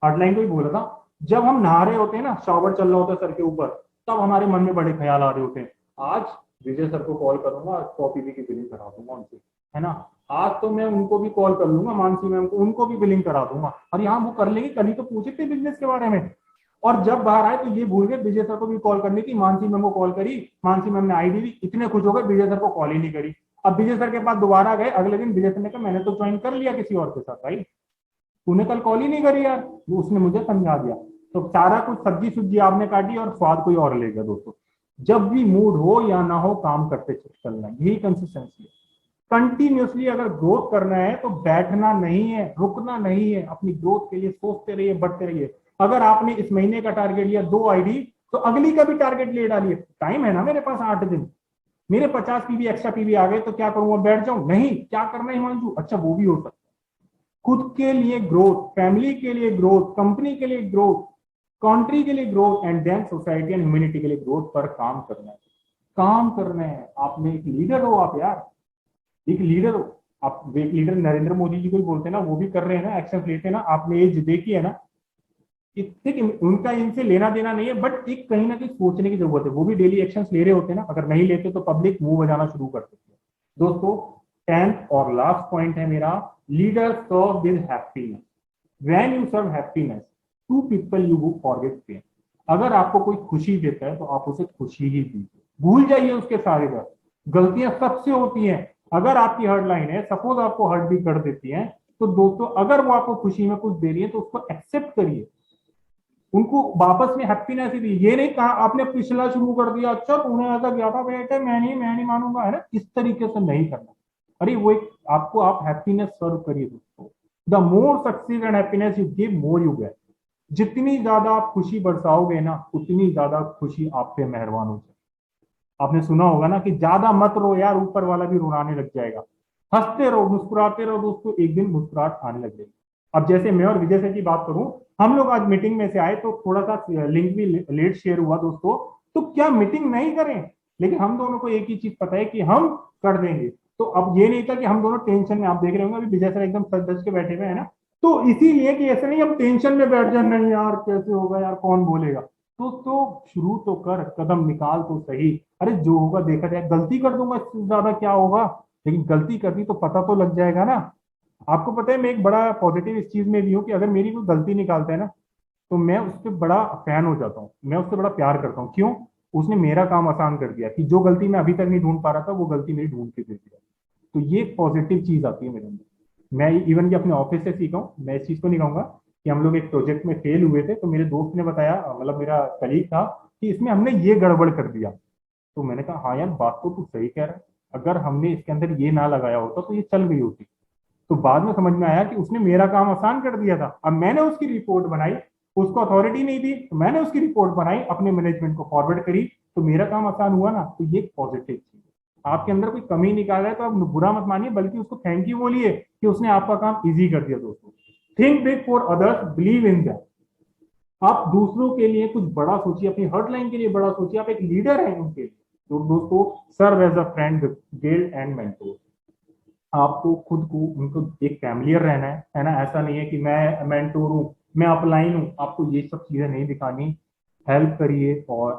हॉटलाइन को ही बोला था, जब हम नहा रहे होते हैं ना, शावर चल रहा होता है सर के ऊपर, तब हमारे मन में बड़े ख्याल आ रहे होते हैं, आज विजय सर को कॉल करूंगा, आज कॉपी भी की बिलिंग करा दूंगा उनसे, है ना। आज तो मैं उनको भी कॉल कर लूंगा, मानसी मैम को, उनको भी बिलिंग करा दूंगा। और यहाँ वो कर लेंगे, कल ही तो पूछे थे बिजनेस के बारे में, और जब बाहर आए तो ये भूल गए विजय सर को भी कॉल करने की। मानसी मैम को कॉल करी, मानसी मैम ने आईडी दी, इतने खुश हो गए, विजय सर को कॉल ही नहीं करी। अब विजय सर के पास दोबारा गए, अगले दिन विजय सर ने कहा मैंने तो ज्वाइन कर लिया किसी और के साथ, भाई तूने कल कॉल ही नहीं करी यार। वो उसने मुझे समझा दिया। तो सारा कुछ सब्जी सुब्जी आपने काटी और स्वाद कोई और ले गया। दोस्तों जब भी मूड हो या ना हो, काम करते चलना, यही कंसिस्टेंसी है। कंटिन्यूसली अगर ग्रोथ करना है तो बैठना नहीं है, रुकना नहीं है, अपनी ग्रोथ के लिए सोचते रहिए, बढ़ते रहिए। अगर आपने इस महीने का टारगेट लिया 2 आईडी, तो अगली का भी टारगेट ले डालिए। टाइम है ना मेरे पास 8 दिन, मेरे 50 पीवी एक्स्ट्रा पीवी आ गए तो क्या करूंगा, बैठ जाऊं? नहीं, क्या करना है हिमांशु? अच्छा वो भी हो सकता है। खुद के लिए ग्रोथ, फैमिली के लिए ग्रोथ, कंपनी के लिए ग्रोथ, कंट्री के लिए growth, and then society and humanity के लिए ग्रोथ पर काम करना है। काम करना है। आपने एक लीडर हो आप यार, एक लीडर हो आप। एक लीडर नरेंद्र मोदी जी को ही बोलते हैं ना, वो भी कर रहे हैं ना, एक्शन लेते हैं ना। आपने एज देखी है ना, ठीक, उनका इनसे लेना देना नहीं है, बट एक कहीं ना कहीं सोचने की जरूरत है। वो भी डेली एक्शन ले रहे होते हैं ना, अगर नहीं लेते तो पब्लिक मुंह बजाना शुरू कर देती है। दोस्तों 10th और लास्ट पॉइंट है मेरा, leader serve with happiness. When you serve happiness to people you will forget pain. अगर आपको कोई खुशी देता है तो आप उसे खुशी ही दीजिए, भूल जाइए उसके सारे दर्द। गलतियां सबसे होती हैं। अगर आपकी हर्ट लाइन है, सपोज आपको हर्ट भी कर देती है, तो दोस्तों अगर वो आपको खुशी में कुछ दे रही है तो उसको एक्सेप्ट करिए, उनको वापस में हैप्पीनेस ही दी। ये नहीं कहा आपने पिछला शुरू कर दिया, अच्छा तुमने ऐसा किया था बेटे, मैं नहीं मानूंगा, है ना। इस तरीके से नहीं करना। अरे वो एक आपको, आप हैप्पीनेस सर्व करिए दोस्तों। The more success and happiness you give, more you get. जितनी ज्यादा आप खुशी बरसाओगे ना, उतनी ज्यादा खुशी आप पे मेहरबान हो जाए। आपने सुना होगा ना कि ज्यादा मत रो यार, ऊपर वाला भी रुलाने लग जाएगा। हंसते रहो, मुस्कुराते रहो दोस्तों, एक दिन मुस्कुराहट आने लग जाएगी। अब जैसे मैं और विजय सर की बात करूं, हम लोग आज मीटिंग में से आए तो थोड़ा सा लिंक भी लेट शेयर हुआ दोस्तों। तो क्या मीटिंग नहीं करें, लेकिन हम दोनों को एक ही चीज पता है कि हम कर देंगे। तो अब ये नहीं था कि हम दोनों टेंशन में, आप देख रहे होंगे अभी विजय सर एकदम सज धज के बैठे हुए हैं ना। तो इसीलिए कि ऐसे नहीं हम टेंशन में बैठ जाए, नहीं यार कैसे होगा यार, कौन बोलेगा। तो शुरू तो कर, कदम निकाल तो सही। अरे जो होगा देखा जाए, गलती कर दूंगा इससे ज्यादा क्या होगा, लेकिन गलती कर दी तो पता तो लग जाएगा ना। आपको पता है मैं एक बड़ा पॉजिटिव इस चीज में भी हूँ कि अगर मेरी कोई गलती निकालता है ना, तो मैं उससे बड़ा फैन हो जाता हूँ, मैं उससे बड़ा प्यार करता हूँ। क्यों? उसने मेरा काम आसान कर दिया कि जो गलती मैं अभी तक नहीं ढूंढ पा रहा था, वो गलती मेरी ढूंढ के दे दिया। तो ये पॉजिटिव चीज आती है मेरे अंदर। मैं इवन कि अपने ऑफिस से सीखा हूँ। मैं इस चीज को नहीं कहूंगा कि हम लोग एक प्रोजेक्ट में फेल हुए थे, तो मेरे दोस्त ने बताया, मतलब मेरा कलीग था, कि इसमें हमने ये गड़बड़ कर दिया। तो मैंने कहा हाँ यार, बात तो तू सही कह रहा है, अगर हमने इसके अंदर ये ना लगाया होता तो ये चल गई होती। तो बाद में समझ में आया कि उसने मेरा काम आसान कर दिया था। अब मैंने उसकी रिपोर्ट बनाई, उसको अथॉरिटी नहीं दी, तो मैंने उसकी रिपोर्ट बनाई, अपने मैनेजमेंट को फॉरवर्ड करी, तो मेरा काम आसान हुआ ना। तो ये पॉजिटिव चीज है। आपके अंदर कोई कमी निकाल रहा है तो आप बुरा मत मानिए, बल्कि उसको थैंक यू बोलिए कि उसने आपका काम इजी कर दिया। दोस्तों think big for others, believe in that. आप दूसरों के लिए कुछ बड़ा सोचिए, अपनी हर्ट लाइन के लिए बड़ा सोचिए, आप एक लीडर हैं उनके लिए। तो दोस्तों serve as a friend, guide and mentor. आपको खुद को उनको एक फैमिलियर रहना है ना। ऐसा नहीं है कि मैं मेंटोर हूँ, मैं अपलाइन हूँ, आपको ये सब चीजें नहीं दिखानी। हेल्प करिए और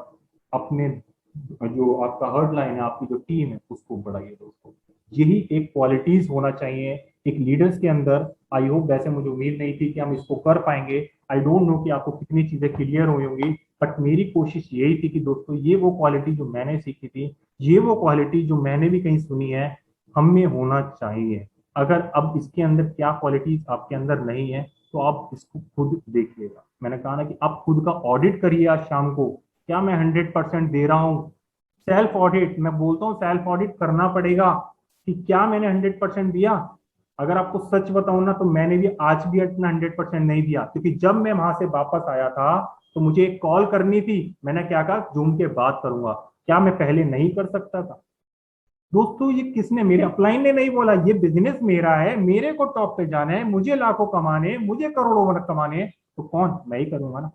अपने जो आपका हर्ड लाइन है, आपकी जो टीम है, उसको बढ़ाइए दोस्तों। यही एक क्वालिटीज होना चाहिए एक लीडर्स के अंदर। आई होप, वैसे मुझे उम्मीद नहीं थी कि हम इसको कर पाएंगे। आई डोंट नो कि आपको कितनी चीजें क्लियर हुई होंगी, बट मेरी कोशिश यही थी कि दोस्तों ये वो क्वालिटी जो मैंने सीखी थी, ये वो क्वालिटी जो मैंने भी कहीं सुनी है, हम में होना चाहिए। अगर अब इसके अंदर क्या क्वालिटीज आपके अंदर नहीं है, तो आप इसको खुद देखिएगा। मैंने कहा ना कि आप खुद का ऑडिट करिए आज शाम को, क्या मैं 100% दे रहा हूँ। सेल्फ ऑडिट, मैं बोलता हूँ सेल्फ ऑडिट करना पड़ेगा कि क्या मैंने 100% दिया। अगर आपको सच बताऊं ना, तो मैंने भी आज भी अपना 100% नहीं दिया, क्योंकि जब मैं वहां से वापस आया था तो मुझे एक कॉल करनी थी। मैंने क्या कहा, जूम के बात करूंगा। क्या मैं पहले नहीं कर सकता था? दोस्तों ये किसने, मेरे अपलाइन ने नहीं बोला, ये बिजनेस मेरा है, मेरे को टॉप पे जाना है, मुझे लाखों कमाने हैं, मुझे करोड़ों कमाने हैं, तो कौन, मैं ही करूंगा ना।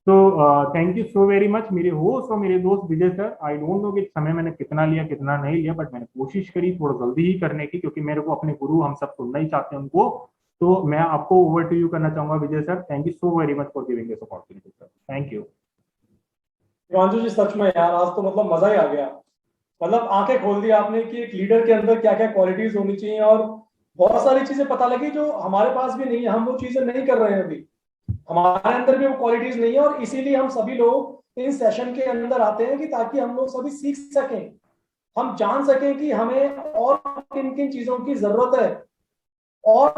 तो thank you so very much मेरे होस्ट और मेरे दोस्त विजय सर। आई डोंट नो कि समय मैंने कितना लिया कितना नहीं लिया, बट मैंने कोशिश करी थोड़ा जल्दी ही करने की, क्योंकि मेरे को अपने गुरु हम सब सुनना ही चाहते हैं उनको। तो मैं आपको ओवर टू यू करना चाहूंगा Vijay sir. Thank you so very much for giving this opportunity sir. Thank you. Shivanshu ji सच में यार आज तो मतलब मजा ही आ गया। मतलब आंखें खोल दी आपने कि एक लीडर के अंदर क्या क्या क्वालिटीज होनी चाहिए, और बहुत सारी चीजें पता लगी जो हमारे पास भी नहीं है, हम वो चीजें नहीं कर रहे हैं अभी, हमारे अंदर भी वो क्वालिटीज नहीं है। और इसीलिए हम सभी लोग इन सेशन के अंदर आते हैं कि ताकि हम लोग सभी सीख सकें, हम जान सकें कि हमें और किन किन चीजों की जरूरत है, और